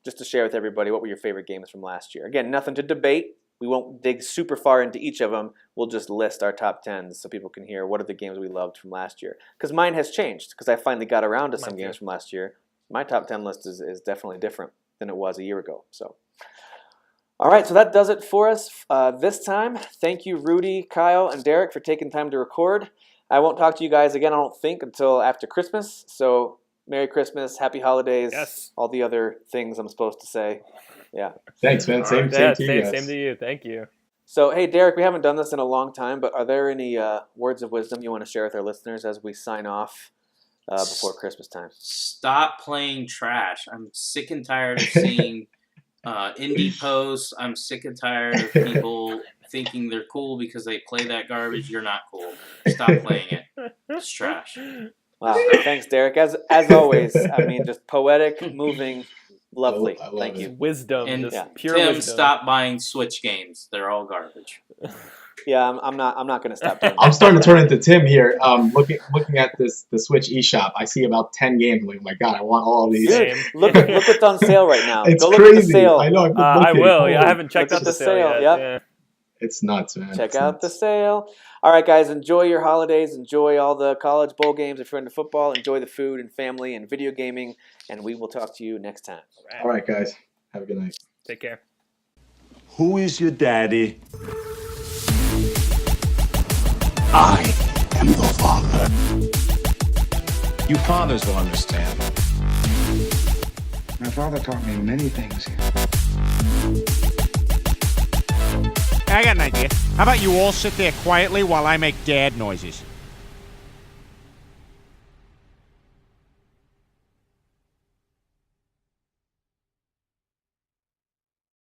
just to share with everybody, what were your favorite games from last year? Again, nothing to debate. We won't dig super far into each of them. We'll just list our top 10s so people can hear what are the games we loved from last year. Because mine has changed, because I finally got around to some games from last year. My top 10 list is definitely different than it was a year ago. So, all right, so that does it for us this time. Thank you, Rudy, Kyle, and Derek for taking time to record. I won't talk to you guys again, I don't think, until after Christmas. So, Merry Christmas, Happy Holidays, all the other things I'm supposed to say. Yeah. Thanks, man. Same to you guys. Same to you. Thank you. So, hey, Derek, we haven't done this in a long time, but are there any words of wisdom you want to share with our listeners as we sign off before Christmas time? Stop playing trash. I'm sick and tired of seeing indie posts. I'm sick and tired of people thinking they're cool because they play that garbage. You're not cool. Stop playing it. It's trash. Wow. Thanks, Derek. As always, I mean, just poetic, moving, lovely. Thank you. Wisdom. And pure Tim, wisdom. stop buying Switch games. They're all garbage. Yeah, I'm not going to stop doing that. I'm starting to turn into Tim here. Looking at the Switch eShop, I see about 10 games. I'm like, oh my god, I want all of these. Dude, look what's on sale right now. It's Go crazy. look at the sale. I know. I will. Yeah, I haven't checked Look out at the the sale sale, yet. yep. It's nuts, man. Check It's out the nuts. sale. All right, guys, enjoy your holidays. Enjoy all the college bowl games if you're into football. Enjoy the food and family and video gaming. And we will talk to you next time. All right, guys. Have a good night. Take care. Who is your daddy? I am the father. You fathers will understand. My father taught me many things. I got an idea. How about you all sit there quietly while I make dad noises?